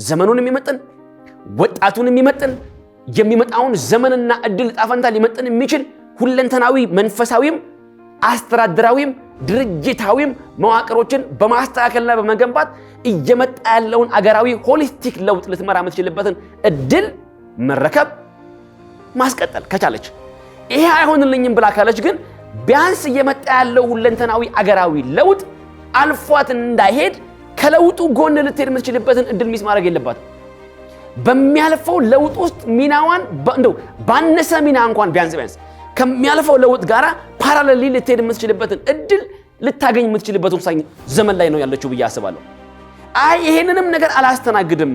ዘመኑን የሚመጥን ወጣቱን የሚመጥን የሚመጣውን ዘመንና እድል ጣፈንታ ሊመጥን የሚችል ሁለንተናዊ መንፈሳዊም አስተዳደራዊም ድርጅታዊም መዋቅሮችን በማስተካከልና በመገንባት እየመጣ ያለውን አገራዊ ሆሊስቲክ ለውጥ ልትመራ የምትችልበትን እድል መረከብ ማስቀጠል ከቻለች። ይሄ አይሆንልኝም ብላ ካለች ግን ቢያንስ እየመጣ ያለው ሁለንተናዊ አገራዊ ለውጥ አልፏት እንዳይሄድ ከለውጡ ጎን ልትሄድ የምትችልበትን እድል ሚስ ማድረግ የለባትም። በሚያልፈው ለውጥ ውስጥ ሚናዋን እንደው ባነሰ ሚና እንኳን ቢያንስ ከሚያልፈው ለውጥ ጋራ ፓራሌሊ ልትሄድ የምትችልበትን እድል ልታገኝ የምትችልበት ወሳኝ ዘመን ላይ ነው ያለችው ብዬ አስባለሁ። ይሄንንም ነገር አላስተናግድም፣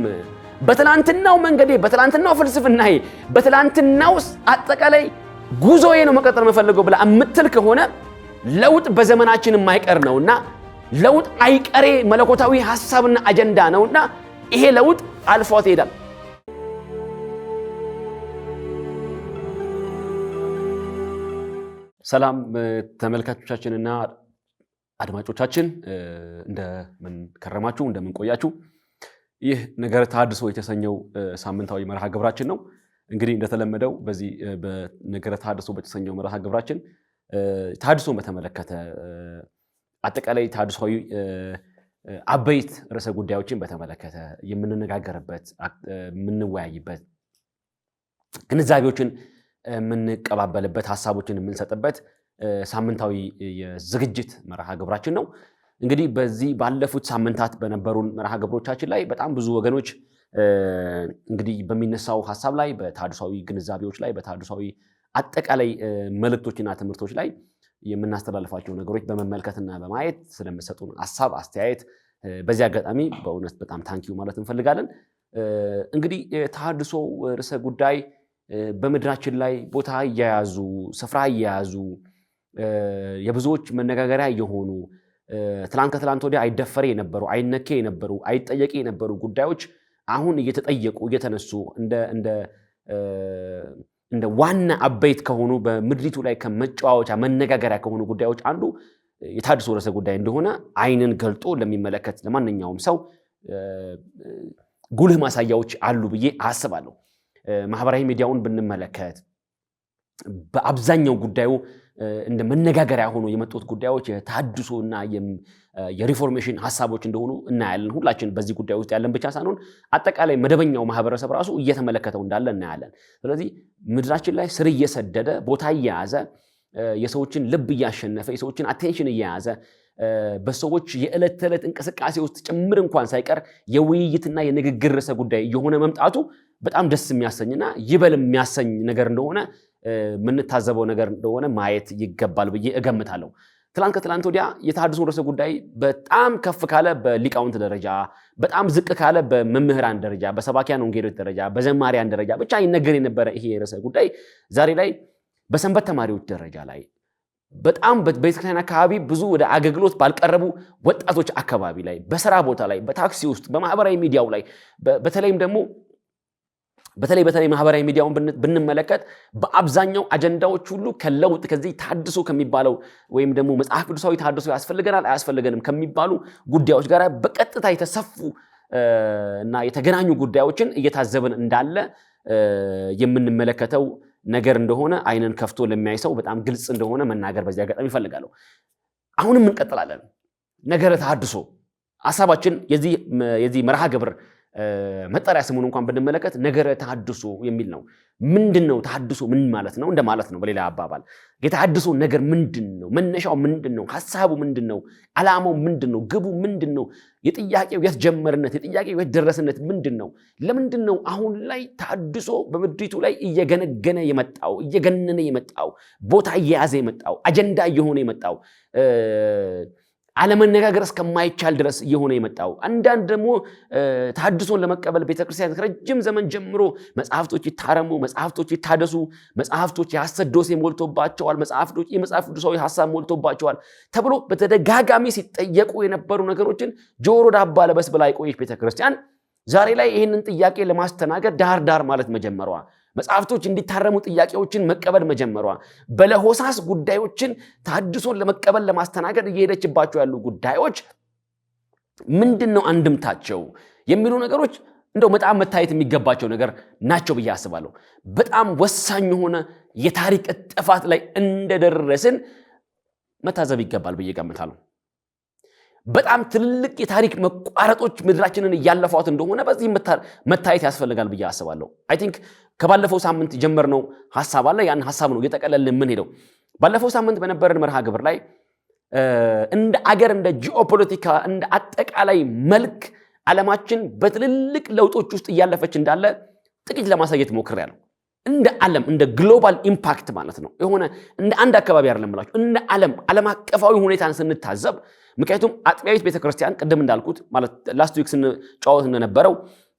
በትላንትናው መንገዴ፣ በትላንትናው ፍልስፍናዬ፣ በትላንትናው አጠቃላይ ጉዞዬ ነው መቀጠል የምፈልገው ብላ እምትል ከሆነ ለውጥ በዘመናችን የማይቀር ነውና ለውጥ አይቀሬ መለኮታዊ ሐሳብና አጀንዳ ነውና ይሄ ለውጥ አልፏት ይሄዳል። ሰላም ተመልካቾቻችንና አድማጮቻችን እንደምን ከረማችሁ እንደምን ቆያችሁ? ይህ ነገረ ተሐድሶ የተሰኘው ሳምንታዊ መርሃ ግብራችን ነው። እንግዲህ እንደተለመደው በዚህ በነገረ ተሐድሶ በተሰኘው መርሃ ግብራችን ተሐድሶን በተመለከተ አጠቃላይ ተሐድሶዊ አበይት ርዕሰ ጉዳዮችን በተመለከተ የምንነጋገርበት የምንወያይበት ግንዛቤዎችን የምንቀባበልበት ሐሳቦችን የምንሰጥበት ሳምንታዊ የዝግጅት መርሃ ግብራችን ነው። እንግዲህ በዚህ ባለፉት ሳምንታት በነበሩን መርሃ ግብሮቻችን ላይ በጣም ብዙ ወገኖች እንግዲህ በሚነሳው ሐሳብ ላይ በተሐድሶዊ ግንዛቤዎች ላይ በተሐድሶዊ አጠቃላይ መልእክቶችና ትምህርቶች ላይ የምናስተላልፋቸው ነገሮች በመመልከትና በማየት ስለምሰጡን ሐሳብ አስተያየት በዚህ አጋጣሚ በእውነት በጣም ታንኪዩ ማለት እንፈልጋለን። እንግዲህ ተሐድሶ ርዕሰ ጉዳይ በምድራችን ላይ ቦታ እየያዙ ስፍራ እየያዙ የብዙዎች መነጋገሪያ የሆኑ ትላንት ከትላንት ወዲያ አይደፈሬ የነበሩ አይነኬ የነበሩ አይጠየቂ የነበሩ ጉዳዮች አሁን እየተጠየቁ እየተነሱ እንደ ዋና አበይት ከሆኑ በምድሪቱ ላይ ከመጫወቻ መነጋገሪያ ከሆኑ ጉዳዮች አንዱ የተሐድሶ ርዕሰ ጉዳይ እንደሆነ አይንን ገልጦ ለሚመለከት ለማንኛውም ሰው ጉልህ ማሳያዎች አሉ ብዬ አስባለሁ። ማህበራዊ ሚዲያውን ብንመለከት በአብዛኛው ጉዳዩ እንደ መነጋገሪያ ሆኖ የመጡት ጉዳዮች የተሐድሶና የሪፎርሜሽን ሐሳቦች እንደሆኑ እናያለን። ሁላችን በዚህ ጉዳይ ውስጥ ያለን ብቻ ሳይሆን አጠቃላይ መደበኛው ማህበረሰብ ራሱ እየተመለከተው እንዳለ እናያለን። ስለዚህ ምድራችን ላይ ስር እየሰደደ ቦታ እየያዘ የሰዎችን ልብ እያሸነፈ የሰዎችን አቴንሽን እየያዘ በሰዎች የዕለት ተዕለት እንቅስቃሴ ውስጥ ጭምር እንኳን ሳይቀር የውይይትና የንግግር ርዕሰ ጉዳይ እየሆነ መምጣቱ በጣም ደስ የሚያሰኝና ይበል የሚያሰኝ ነገር እንደሆነ የምንታዘበው ነገር እንደሆነ ማየት ይገባል ብዬ እገምታለሁ። ትላንት ከትላንት ወዲያ የተሐድሶ ርዕሰ ጉዳይ በጣም ከፍ ካለ በሊቃውንት ደረጃ፣ በጣም ዝቅ ካለ በመምህራን ደረጃ፣ በሰባኪያን ወንጌሎች ደረጃ፣ በዘማሪያን ደረጃ ብቻ ይነገር የነበረ ይሄ ርዕሰ ጉዳይ ዛሬ ላይ በሰንበት ተማሪዎች ደረጃ ላይ በጣም በቤተክርስቲያን አካባቢ ብዙ ወደ አገልግሎት ባልቀረቡ ወጣቶች አካባቢ ላይ በስራ ቦታ ላይ በታክሲ ውስጥ በማህበራዊ ሚዲያው ላይ በተለይም ደግሞ በተለይ ማህበራዊ ሚዲያውን ብንመለከት በአብዛኛው አጀንዳዎች ሁሉ ከለውጥ ከዚህ ተሐድሶ ከሚባለው ወይም ደግሞ መጽሐፍ ቅዱሳዊ ተሐድሶ ያስፈልገናል አያስፈልገንም ከሚባሉ ጉዳዮች ጋር በቀጥታ የተሰፉ እና የተገናኙ ጉዳዮችን እየታዘብን እንዳለ የምንመለከተው ነገር እንደሆነ አይንን ከፍቶ ለሚያይ ሰው በጣም ግልጽ እንደሆነ መናገር በዚህ አጋጣሚ እፈልጋለሁ። አሁንም እንቀጥላለን። ነገረ ተሐድሶ ሐሳባችን የዚህ መርሃ ግብር መጠሪያ ስሙን እንኳን ብንመለከት ነገረ ተሐድሶ የሚል ነው። ምንድነው ተሐድሶ? ምን ማለት ነው እንደማለት ነው። በሌላ አባባል የተሐድሶ ነገር ምንድነው? መነሻው ምንድነው? ሐሳቡ ምንድነው? ዓላማው ምንድነው? ግቡ ምንድነው? የጥያቄው የትጀመርነት የጥያቄው የደረሰነት ምንድነው? ለምንድነው አሁን ላይ ተሐድሶ በምድሪቱ ላይ እየገነገነ የመጣው እየገነነ የመጣው ቦታ እየያዘ የመጣው አጀንዳ እየሆነ የመጣው አለመነጋገር እስከማይቻል ድረስ እየሆነ የመጣው? አንዳንድ ደግሞ ተሐድሶን ለመቀበል ቤተክርስቲያን ከረጅም ዘመን ጀምሮ መጽሐፍቶች ይታረሙ፣ መጽሐፍቶች ይታደሱ፣ መጽሐፍቶች የሐሰት ዶሴ ሞልቶባቸዋል፣ መጽሐፍቶች የመጽሐፍ ቅዱሳዊ ሐሳብ ሞልቶባቸዋል ተብሎ በተደጋጋሚ ሲጠየቁ የነበሩ ነገሮችን ጆሮ ዳባ ለበስ ብላ የቆየች ቤተክርስቲያን ዛሬ ላይ ይህንን ጥያቄ ለማስተናገድ ዳር ማለት መጀመሯ፣ መጽሐፍቶች እንዲታረሙ ጥያቄዎችን መቀበል መጀመሯ፣ በለሆሳስ ጉዳዮችን ተሐድሶን ለመቀበል ለማስተናገድ እየሄደችባቸው ያሉ ጉዳዮች ምንድነው አንድምታቸው የሚሉ ነገሮች እንደው በጣም መታየት የሚገባቸው ነገር ናቸው ብዬ አስባለሁ። በጣም ወሳኝ የሆነ የታሪክ ጥፋት ላይ እንደደረስን መታዘብ ይገባል ብዬ ገምታለሁ። በጣም ትልልቅ የታሪክ መቋረጦች ምድራችንን እያለፏት እንደሆነ በዚህ መታየት ያስፈልጋል ብዬ አስባለሁ። አይ ቲንክ ከባለፈው ሳምንት ጀመርነው ሐሳብ አለ። ያን ሐሳብ ነው እየጠቀለልን ምን ሄደው ባለፈው ሳምንት በነበረን መርሃ ግብር ላይ እንደ አገር እንደ ጂኦፖለቲካ እንደ አጠቃላይ መልክ ዓለማችን በትልልቅ ለውጦች ውስጥ እያለፈች እንዳለ ጥቂት ለማሳየት ሞክሬያለሁ። እንደ ዓለም እንደ ግሎባል ኢምፓክት ማለት ነው። የሆነ እንደ አንድ አካባቢ አይደለም ብላችሁ እንደ ዓለም አቀፋዊ ሁኔታን ስንታዘብ ምክንያቱም አጥቢያዊት ቤተክርስቲያን ቅድም እንዳልኩት ማለት ላስት ዊክ ስንጫወት እንደነበረው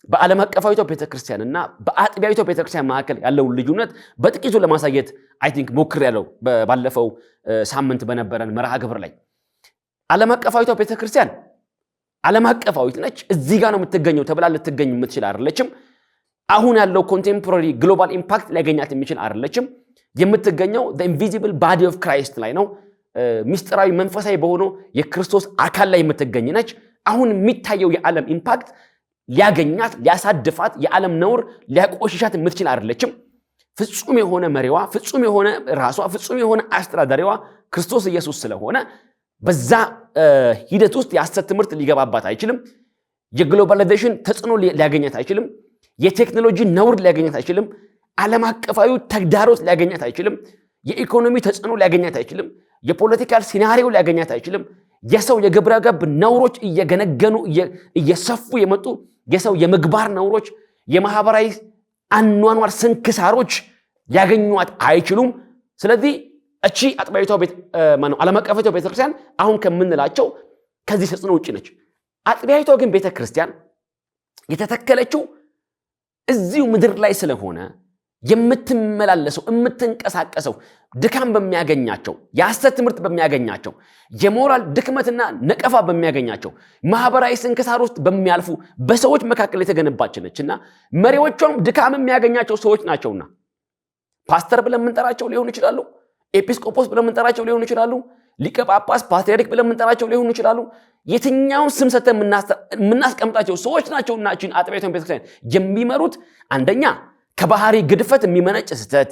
በዓለም አቀፋዊቷ ቤተክርስቲያንና በአጥቢያዊቷ ቤተክርስቲያን መካከል ያለውን ልዩነት በጥቂቱ ለማሳየት አይ ቲንክ ሞክሬያለሁ ባለፈው ሳምንት በነበረን መርሃ ግብር ላይ። ዓለም አቀፋዊቷ ቤተክርስቲያን ዓለም አቀፋዊት ነች። እዚህ ጋር ነው የምትገኘው ተብላ ልትገኝ የምትችል አይደለችም። አሁን ያለው ኮንቴምፖራሪ ግሎባል ኢምፓክት ሊያገኛት የሚችል አይደለችም። የምትገኘው the invisible body of Christ ላይ ነው። ሚስጥራዊ መንፈሳዊ በሆነው የክርስቶስ አካል ላይ የምትገኝ ነች። አሁን የሚታየው የዓለም ኢምፓክት ሊያገኛት ሊያሳድፋት የዓለም ነውር ሊያቆሽሻት የምትችል አይደለችም። ፍጹም የሆነ መሪዋ፣ ፍጹም የሆነ ራሷ፣ ፍጹም የሆነ አስተዳዳሪዋ ክርስቶስ ኢየሱስ ስለሆነ በዛ ሂደት ውስጥ የሐሰት ትምህርት ሊገባባት አይችልም። የግሎባላይዜሽን ተጽዕኖ ሊያገኛት አይችልም። የቴክኖሎጂ ነውር ሊያገኛት አይችልም። ዓለም አቀፋዊ ተግዳሮት ሊያገኛት አይችልም። የኢኮኖሚ ተጽዕኖ ሊያገኛት አይችልም። የፖለቲካል ሲናሪዮ ሊያገኛት አይችልም። የሰው የግብረ ገብ ነውሮች እየገነገኑ እየሰፉ የመጡ የሰው የምግባር ነውሮች፣ የማህበራዊ አኗኗር ስንክሳሮች ሊያገኟት አይችሉም። ስለዚህ እቺ አጥቢያዊቷ ዓለም አቀፋዊቷ ቤተክርስቲያን አሁን ከምንላቸው ከዚህ ተጽዕኖ ውጪ ነች። አጥቢያዊቷ ግን ቤተክርስቲያን የተተከለችው እዚሁ ምድር ላይ ስለሆነ የምትመላለሰው የምትንቀሳቀሰው ድካም በሚያገኛቸው የሐሰት ትምህርት በሚያገኛቸው የሞራል ድክመትና ነቀፋ በሚያገኛቸው ማህበራዊ ስንክሳር ውስጥ በሚያልፉ በሰዎች መካከል የተገነባች ነችና መሪዎቿም ድካም የሚያገኛቸው ሰዎች ናቸውና ፓስተር ብለን የምንጠራቸው ሊሆኑ ይችላሉ። ኤጲስቆጶስ ብለን የምንጠራቸው ሊሆኑ ይችላሉ። ሊቀ ጳጳስ፣ ፓትርያርክ ብለን የምንጠራቸው ሊሆኑ ይችላሉ። የትኛውን ስም ሰጥተን የምናስቀምጣቸው ሰዎች ናቸውና እቺን አጥቢያዊቷን ቤተክርስቲያን የሚመሩት አንደኛ ከባህሪ ግድፈት የሚመነጭ ስህተት፣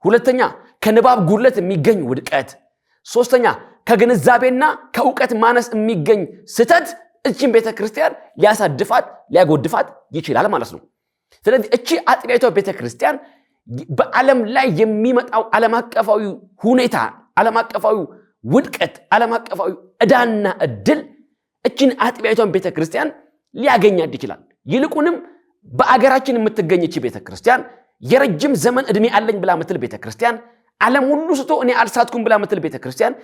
ሁለተኛ ከንባብ ጉድለት የሚገኝ ውድቀት፣ ሶስተኛ ከግንዛቤና ከእውቀት ማነስ የሚገኝ ስህተት እቺን ቤተክርስቲያን ሊያሳድፋት ሊያጎድፋት ይችላል ማለት ነው። ስለዚህ እቺ አጥቢያዊቷ ቤተክርስቲያን በዓለም ላይ የሚመጣው ዓለም አቀፋዊ ሁኔታ፣ ዓለም አቀፋዊ ውድቀት፣ ዓለም አቀፋዊ ዕዳና ዕድል እቺን አጥቢያዊቷን ቤተክርስቲያን ሊያገኛት ይችላል። ይልቁንም በአገራችን የምትገኝ እቺ ቤተክርስቲያን የረጅም ዘመን ዕድሜ አለኝ ብላ ምትል ቤተክርስቲያን፣ ዓለም ሁሉ ስቶ እኔ አልሳትኩም ብላ ምትል ቤተክርስቲያን፣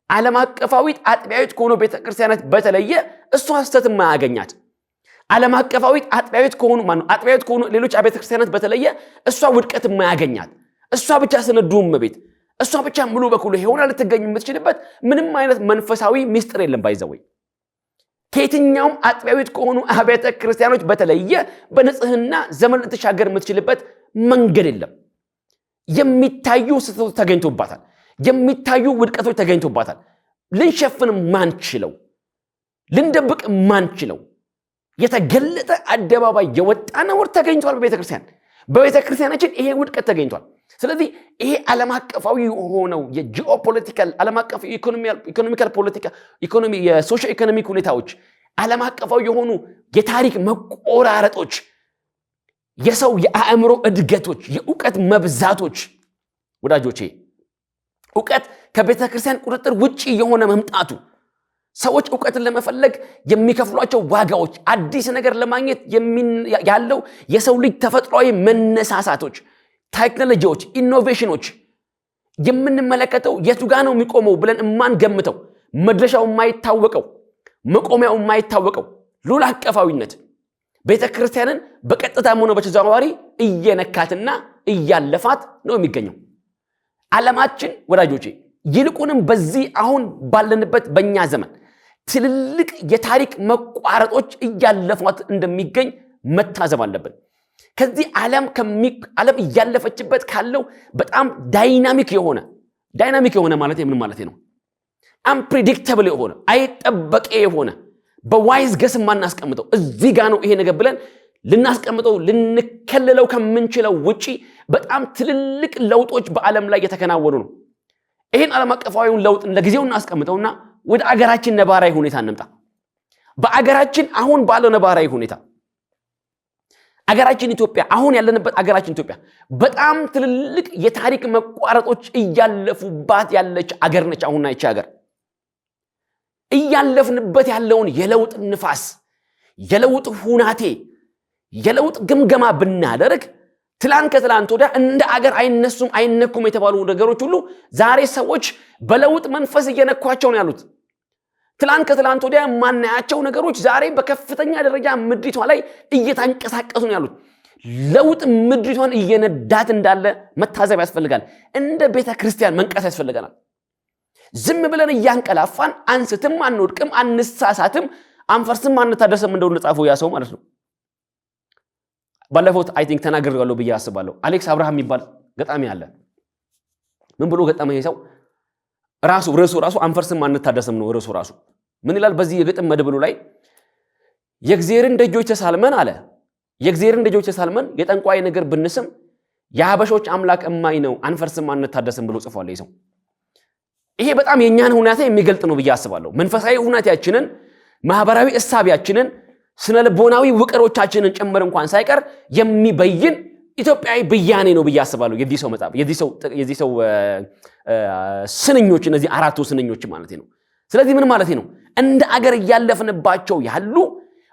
ዓለም አቀፋዊት አጥቢያዊት ከሆኑ ቤተክርስቲያናት በተለየ እሷ ሐሰት የማያገኛት፣ ዓለም አቀፋዊት አጥቢያዊት ከሆኑ ሌሎች ቤተክርስቲያናት በተለየ እሷ ውድቀት የማያገኛት፣ እሷ ብቻ ስንዱም ቤት እሷ ብቻ ሙሉ በኩሉ ሆና ልትገኝ የምትችልበት ምንም አይነት መንፈሳዊ ሚስጥር የለም። ባይዘወይ ከየትኛውም አጥቢያዊት ከሆኑ አብያተ ክርስቲያኖች በተለየ በንጽህና ዘመን ልትሻገር የምትችልበት መንገድ የለም። የሚታዩ ስህተቶች ተገኝቶባታል። የሚታዩ ውድቀቶች ተገኝቶባታል። ልንሸፍን ማንችለው፣ ልንደብቅ ማንችለው የተገለጠ አደባባይ የወጣ ነውር ተገኝቷል በቤተክርስቲያን። በቤተክርስቲያናችን ይሄ ውድቀት ተገኝቷል። ስለዚህ ይሄ ዓለም አቀፋዊ የሆነው የጂኦፖለቲካል ዓለም አቀፋዊ ኢኮኖሚካል ፖለቲካ የሶሻል ኢኮኖሚክ ሁኔታዎች፣ ዓለም አቀፋዊ የሆኑ የታሪክ መቆራረጦች፣ የሰው የአእምሮ እድገቶች፣ የእውቀት መብዛቶች ወዳጆቼ እውቀት ከቤተክርስቲያን ቁጥጥር ውጪ የሆነ መምጣቱ፣ ሰዎች እውቀትን ለመፈለግ የሚከፍሏቸው ዋጋዎች፣ አዲስ ነገር ለማግኘት ያለው የሰው ልጅ ተፈጥሯዊ መነሳሳቶች፣ ቴክኖሎጂዎች፣ ኢኖቬሽኖች የምንመለከተው የቱ ጋር ነው የሚቆመው ብለን የማንገምተው መድረሻው የማይታወቀው መቆሚያው የማይታወቀው ሉል አቀፋዊነት ቤተክርስቲያንን በቀጥታም ሆነ በተዘዋዋሪ እየነካትና እያለፋት ነው የሚገኘው። ዓለማችን ወዳጆቼ ይልቁንም በዚህ አሁን ባለንበት በእኛ ዘመን ትልልቅ የታሪክ መቋረጦች እያለፏት እንደሚገኝ መታዘብ አለብን። ከዚህ ዓለም እያለፈችበት ካለው በጣም ዳይናሚክ የሆነ ማለት ምን ማለት ነው? አንፕሬዲክተብል የሆነ አይጠበቀ የሆነ በዋይዝ ገስ ማናስቀምጠው እዚህ ጋር ነው ይሄ ነገር ብለን ልናስቀምጠው ልንከለለው ከምንችለው ውጪ በጣም ትልልቅ ለውጦች በዓለም ላይ የተከናወኑ ነው። ይህን ዓለም አቀፋዊውን ለውጥ ለጊዜው እናስቀምጠውና ወደ አገራችን ነባራዊ ሁኔታ እንምጣ። በአገራችን አሁን ባለው ነባራዊ ሁኔታ አገራችን ኢትዮጵያ አሁን ያለንበት አገራችን ኢትዮጵያ በጣም ትልልቅ የታሪክ መቋረጦች እያለፉባት ያለች አገር ነች። አሁንና ይቺ አገር እያለፍንበት ያለውን የለውጥ ንፋስ፣ የለውጥ ሁናቴ፣ የለውጥ ግምገማ ብናደርግ ትላንት ከትላንት ወዲያ እንደ አገር አይነሱም አይነኩም የተባሉ ነገሮች ሁሉ ዛሬ ሰዎች በለውጥ መንፈስ እየነኳቸው ነው ያሉት። ትላንት ከትላንት ወዲያ የማናያቸው ነገሮች ዛሬ በከፍተኛ ደረጃ ምድሪቷ ላይ እየተንቀሳቀሱ ነው ያሉት። ለውጥ ምድሪቷን እየነዳት እንዳለ መታዘብ ያስፈልጋል። እንደ ቤተ ክርስቲያን መንቀስ ያስፈልገናል። ዝም ብለን እያንቀላፋን አንስትም፣ አንወድቅም፣ አንሳሳትም፣ አንፈርስም፣ አንታደስም እንደሆነ ጻፈው ያ ሰው ማለት ነው። ባለፈው አይ ቲንክ ተናግሬዋለሁ ብዬ አስባለሁ። አሌክስ አብርሃም የሚባል ገጣሚ አለ። ምን ብሎ ገጠመ ይሄ ሰው? ርዕሱ አንፈርስም አንታደስም ነው ርዕሱ ራሱ። ምን ይላል በዚህ የግጥም መድብሉ ላይ? የእግዚአብሔርን ደጆች ተሳልመን አለ፣ የእግዚአብሔርን ደጆች ተሳልመን የጠንቋይ ነገር ብንስም የሀበሾች አምላክ እማኝ ነው አንፈርስም አንታደስም ብሎ ጽፏል ይሄ ሰው። ይሄ በጣም የኛን ሁኔታ የሚገልጥ ነው ብዬ አስባለሁ። መንፈሳዊ ሁኔታችንን፣ ማህበራዊ እሳቢያችንን፣ ስነ ልቦናዊ ውቅሮቻችንን ጭምር እንኳን ሳይቀር የሚበይን ኢትዮጵያዊ ብያኔ ነው ብዬ አስባለሁ የዚህ ሰው መጽሐፍ፣ የዚህ ሰው ስንኞች፣ እነዚህ አራቱ ስንኞች ማለት ነው። ስለዚህ ምን ማለት ነው? እንደ አገር እያለፍንባቸው ያሉ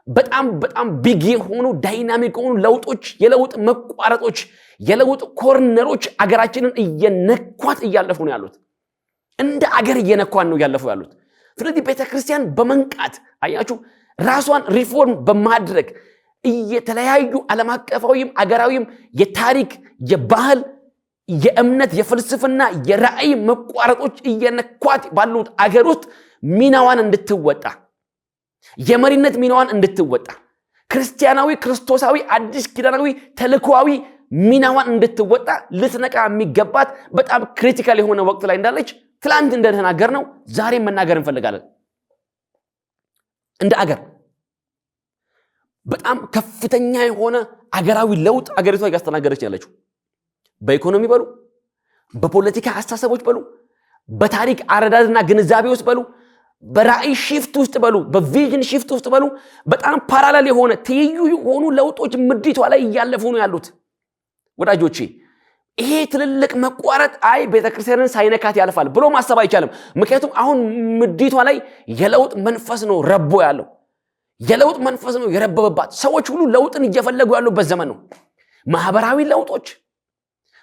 በጣም በጣም ቢግ የሆኑ ዳይናሚክ የሆኑ ለውጦች፣ የለውጥ መቋረጦች፣ የለውጥ ኮርነሮች አገራችንን እየነኳት እያለፉ ነው ያሉት። እንደ አገር እየነኳን ነው እያለፉ ያሉት። ስለዚህ ቤተክርስቲያን በመንቃት አያችሁ ራሷን ሪፎርም በማድረግ የተለያዩ ዓለም አቀፋዊም አገራዊም የታሪክ የባህል የእምነት የፍልስፍና የራእይ መቋረጦች እየነኳት ባሉት አገር ውስጥ ሚናዋን እንድትወጣ የመሪነት ሚናዋን እንድትወጣ ክርስቲያናዊ ክርስቶሳዊ አዲስ ኪዳናዊ ተልኮአዊ ሚናዋን እንድትወጣ ልትነቃ የሚገባት በጣም ክሪቲካል የሆነ ወቅት ላይ እንዳለች ትላንት እንደተናገር ነው ዛሬ መናገር እንፈልጋለን። እንደ አገር በጣም ከፍተኛ የሆነ አገራዊ ለውጥ አገሪቷ እያስተናገረች ያለችው በኢኮኖሚ በሉ፣ በፖለቲካ አስተሳሰቦች በሉ፣ በታሪክ አረዳድና ግንዛቤ ውስጥ በሉ፣ በራእይ ሽፍት ውስጥ በሉ፣ በቪዥን ሽፍት ውስጥ በሉ፣ በጣም ፓራላል የሆነ ትይዩ የሆኑ ለውጦች ምድሪቷ ላይ እያለፉ ነው ያሉት። ወዳጆቼ ይሄ ትልልቅ መቋረጥ ቤተክርስቲያንን ሳይነካት ያልፋል ብሎ ማሰብ አይቻልም። ምክንያቱም አሁን ምድሪቷ ላይ የለውጥ መንፈስ ነው ረቦ ያለው። የለውጥ መንፈስ ነው የረበበባት። ሰዎች ሁሉ ለውጥን እየፈለጉ ያሉበት ዘመን ነው። ማህበራዊ ለውጦች፣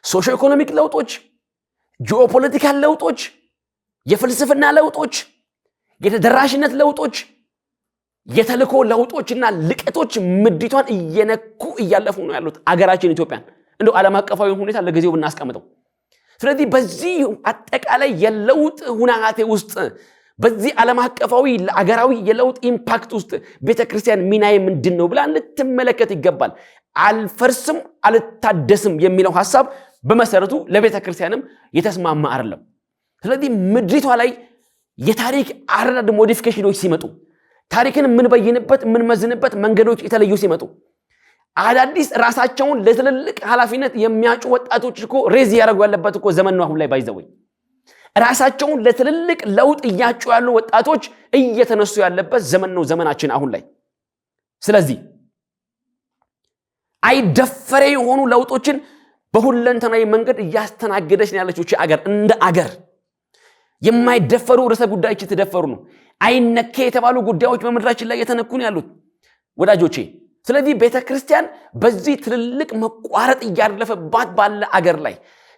ሶሺዮ ኢኮኖሚክ ለውጦች፣ ጂኦፖለቲካል ለውጦች፣ የፍልስፍና ለውጦች፣ የተደራሽነት ለውጦች፣ የተልኮ ለውጦችና ልቀቶች ምድሪቷን እየነኩ እያለፉ ነው ያሉት አገራችን ኢትዮጵያን። እንደው ዓለም አቀፋዊ ሁኔታ ለጊዜው ብናስቀምጠው። ስለዚህ በዚህ አጠቃላይ የለውጥ ሁናቴ ውስጥ በዚህ ዓለም አቀፋዊ አገራዊ የለውጥ ኢምፓክት ውስጥ ቤተክርስቲያን ሚናዬ ምንድን ነው ብላ ልትመለከት ይገባል። አልፈርስም አልታደስም የሚለው ሐሳብ በመሰረቱ ለቤተክርስቲያንም የተስማማ አይደለም። ስለዚህ ምድሪቷ ላይ የታሪክ አረዳድ ሞዲፊኬሽኖች ሲመጡ፣ ታሪክን የምንበይንበት የምንመዝንበት መንገዶች የተለዩ ሲመጡ፣ አዳዲስ ራሳቸውን ለትልልቅ ኃላፊነት የሚያጩ ወጣቶች እኮ ሬዝ ያደርጉ ያለበት እኮ ዘመን ነው አሁን ላይ ባይዘወይ። ራሳቸውን ለትልልቅ ለውጥ እያጩ ያሉ ወጣቶች እየተነሱ ያለበት ዘመን ነው ዘመናችን አሁን ላይ። ስለዚህ አይደፈሬ የሆኑ ለውጦችን በሁለንተናዊ መንገድ እያስተናገደች ነው ያለችው አገር። እንደ አገር የማይደፈሩ ርዕሰ ጉዳዮች የተደፈሩ ነው። አይነኬ የተባሉ ጉዳዮች በምድራችን ላይ የተነኩ ነው ያሉት ወዳጆቼ። ስለዚህ ቤተክርስቲያን በዚህ ትልልቅ መቋረጥ እያለፈባት ባለ አገር ላይ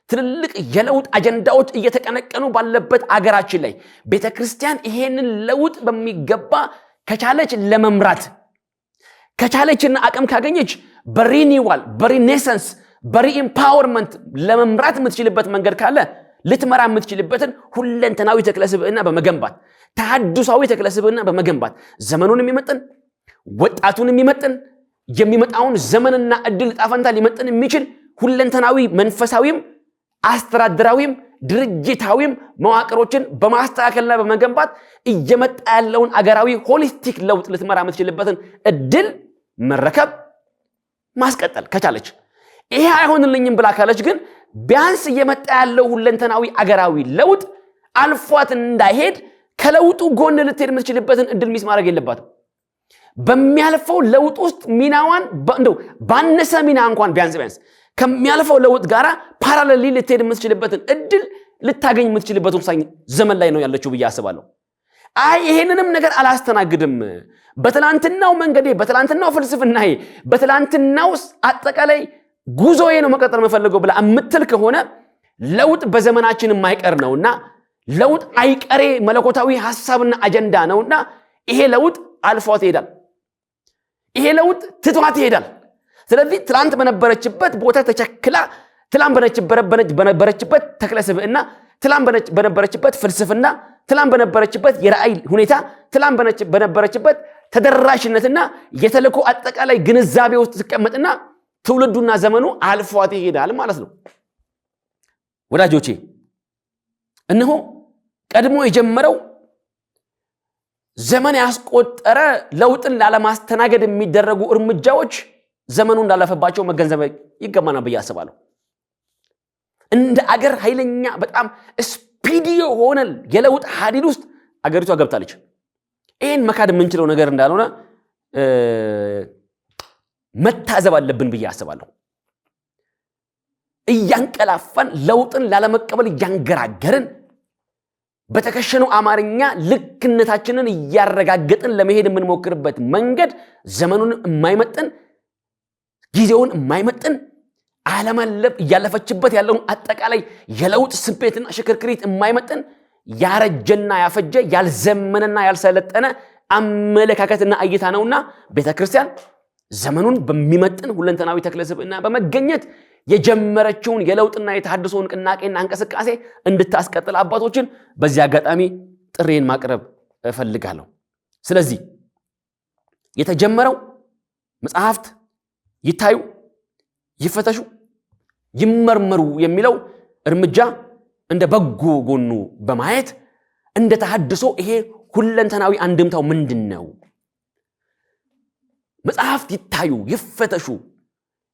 ትልልቅ የለውጥ አጀንዳዎች እየተቀነቀኑ ባለበት አገራችን ላይ ቤተክርስቲያን ይሄንን ለውጥ በሚገባ ከቻለች ለመምራት ከቻለችና አቅም ካገኘች በሪኒዋል በሪኔሰንስ በሪኢምፓወርመንት ለመምራት የምትችልበት መንገድ ካለ ልትመራ የምትችልበትን ሁለንተናዊ ተክለስብዕና በመገንባት ተሐድሳዊ ተክለስብዕና በመገንባት ዘመኑን የሚመጥን ወጣቱን የሚመጥን የሚመጣውን ዘመንና እድል ጣፈንታ ሊመጥን የሚችል ሁለንተናዊ መንፈሳዊም አስተዳደራዊም ድርጅታዊም መዋቅሮችን በማስተካከልና በመገንባት እየመጣ ያለውን አገራዊ ሆሊስቲክ ለውጥ ልትመራ የምትችልበትን እድል መረከብ ማስቀጠል ከቻለች፣ ይሄ አይሆንልኝም ብላ ካለች ግን ቢያንስ እየመጣ ያለው ሁለንተናዊ አገራዊ ለውጥ አልፏት እንዳይሄድ ከለውጡ ጎን ልትሄድ የምትችልበትን እድል ሚስ ማድረግ የለባትም። በሚያልፈው ለውጥ ውስጥ ሚናዋን እንደው ባነሰ ሚና እንኳን ቢያንስ ከሚያልፈው ለውጥ ጋራ ፓራሌሊ ልትሄድ የምትችልበትን እድል ልታገኝ የምትችልበት ወሳኝ ዘመን ላይ ነው ያለችው ብዬ አስባለሁ። ይሄንንም ነገር አላስተናግድም፣ በትላንትናው መንገዴ፣ በትላንትናው ፍልስፍናዬ፣ በትላንትናው አጠቃላይ ጉዞዬ ነው መቀጠል የምፈልገው ብላ የምትል ከሆነ ለውጥ በዘመናችን የማይቀር ነውና ለውጥ አይቀሬ መለኮታዊ ሐሳብና አጀንዳ ነውና ይሄ ለውጥ አልፏት ይሄዳል። ይሄ ለውጥ ትቷት ይሄዳል። ስለዚህ ትላንት በነበረችበት ቦታ ተቸክላ ትላንት በነበረችበት ተክለ ስብዕና፣ ትላንት በነበረችበት ፍልስፍና፣ ትላንት በነበረችበት የራእይ ሁኔታ፣ ትላንት በነበረችበት ተደራሽነትና የተልእኮ አጠቃላይ ግንዛቤ ውስጥ ትቀመጥና ትውልዱና ዘመኑ አልፏት ይሄዳል ማለት ነው። ወዳጆቼ እነሆ ቀድሞ የጀመረው ዘመን ያስቆጠረ ለውጥን ላለማስተናገድ የሚደረጉ እርምጃዎች ዘመኑ እንዳለፈባቸው መገንዘብ ይገባናል ብዬ አስባለሁ። እንደ አገር ኃይለኛ በጣም ስፒዲ የሆነ የለውጥ ሀዲድ ውስጥ አገሪቷ ገብታለች። ይህን መካድ የምንችለው ነገር እንዳልሆነ መታዘብ አለብን ብዬ አስባለሁ። እያንቀላፋን ለውጥን ላለመቀበል እያንገራገርን በተከሸነው አማርኛ ልክነታችንን እያረጋገጥን ለመሄድ የምንሞክርበት መንገድ ዘመኑን የማይመጥን ጊዜውን የማይመጥን ዓለማለፍ እያለፈችበት ያለውን አጠቃላይ የለውጥ ስሜትና ሽክርክሪት የማይመጥን ያረጀና ያፈጀ ያልዘመነና ያልሰለጠነ አመለካከትና እይታ ነውና ቤተክርስቲያን ዘመኑን በሚመጥን ሁለንተናዊ ተክለ ስብዕና በመገኘት የጀመረችውን የለውጥና የተሐድሶ ንቅናቄና እንቅስቃሴ እንድታስቀጥል አባቶችን በዚህ አጋጣሚ ጥሬን ማቅረብ እፈልጋለሁ። ስለዚህ የተጀመረው መጽሐፍት ይታዩ፣ ይፈተሹ፣ ይመርመሩ የሚለው እርምጃ እንደ በጎ ጎኑ በማየት እንደ ተሐድሶ ይሄ ሁለንተናዊ አንድምታው ምንድን ነው? መጽሐፍት ይታዩ፣ ይፈተሹ፣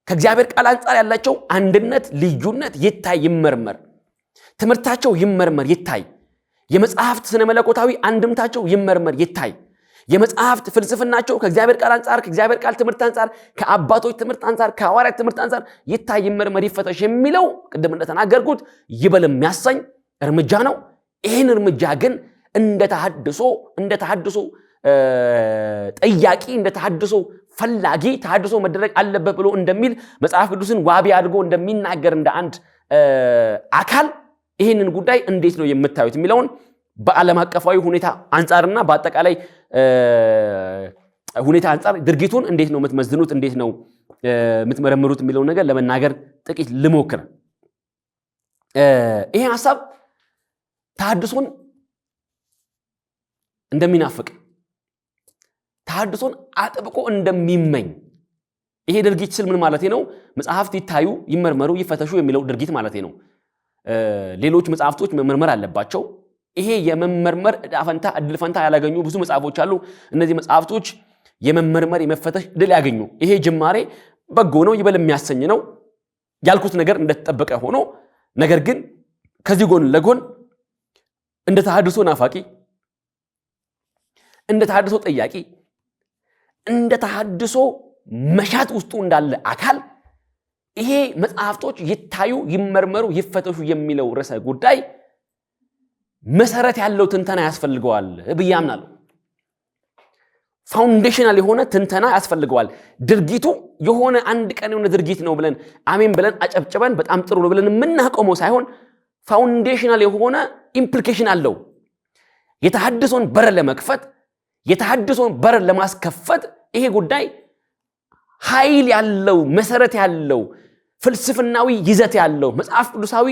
ከእግዚአብሔር ቃል አንጻር ያላቸው አንድነት፣ ልዩነት ይታይ፣ ይመርመር። ትምህርታቸው ይመርመር፣ ይታይ። የመጽሐፍት ስነ መለኮታዊ አንድምታቸው ይመርመር፣ ይታይ። የመጽሐፍት ፍልስፍናቸው ከእግዚአብሔር ቃል አንጻር፣ ከእግዚአብሔር ቃል ትምህርት አንጻር፣ ከአባቶች ትምህርት አንጻር፣ ከሐዋርያት ትምህርት አንጻር ይታይ፣ ይመርመር፣ ይፈተሽ የሚለው ቅድም እንደተናገርኩት ይበል የሚያሰኝ እርምጃ ነው። ይህን እርምጃ ግን እንደ ተሐድሶ ጠያቂ፣ እንደ ተሐድሶ ፈላጊ ተሐድሶ መደረግ አለበት ብሎ እንደሚል መጽሐፍ ቅዱስን ዋቢ አድርጎ እንደሚናገር እንደ አንድ አካል ይህንን ጉዳይ እንዴት ነው የምታዩት የሚለውን በዓለም አቀፋዊ ሁኔታ አንጻርና በአጠቃላይ ሁኔታ አንጻር ድርጊቱን እንዴት ነው የምትመዝኑት፣ እንዴት ነው የምትመረምሩት የሚለውን ነገር ለመናገር ጥቂት ልሞክር። ይሄ ሐሳብ ተሐድሶን እንደሚናፍቅ፣ ተሐድሶን አጥብቆ እንደሚመኝ ይሄ ድርጊት ስል ምን ማለት ነው? መጽሐፍት ይታዩ፣ ይመርመሩ፣ ይፈተሹ የሚለው ድርጊት ማለት ነው። ሌሎች መጽሐፍቶች መመርመር አለባቸው። ይሄ የመመርመር እድል ፈንታ ያላገኙ ብዙ መጽሐፎች አሉ። እነዚህ መጽሐፍቶች የመመርመር የመፈተሽ እድል ያገኙ። ይሄ ጅማሬ በጎ ነው፣ ይበል የሚያሰኝ ነው። ያልኩት ነገር እንደተጠበቀ ሆኖ ነገር ግን ከዚህ ጎን ለጎን እንደ ተሐድሶ ናፋቂ፣ እንደ ተሐድሶ ጠያቂ፣ እንደ ተሐድሶ መሻት ውስጡ እንዳለ አካል ይሄ መጽሐፍቶች ይታዩ፣ ይመርመሩ፣ ይፈተሹ የሚለው ርዕሰ ጉዳይ መሰረት ያለው ትንተና ያስፈልገዋል ብዬ አምናለሁ። ፋውንዴሽናል የሆነ ትንተና ያስፈልገዋል። ድርጊቱ የሆነ አንድ ቀን የሆነ ድርጊት ነው ብለን አሜን ብለን አጨብጭበን በጣም ጥሩ ነው ብለን የምናቆመው ሳይሆን ፋውንዴሽናል የሆነ ኢምፕሊኬሽን አለው። የተሐድሶን በር ለመክፈት፣ የተሐድሶን በር ለማስከፈት ይሄ ጉዳይ ኃይል ያለው መሰረት ያለው ፍልስፍናዊ ይዘት ያለው መጽሐፍ ቅዱሳዊ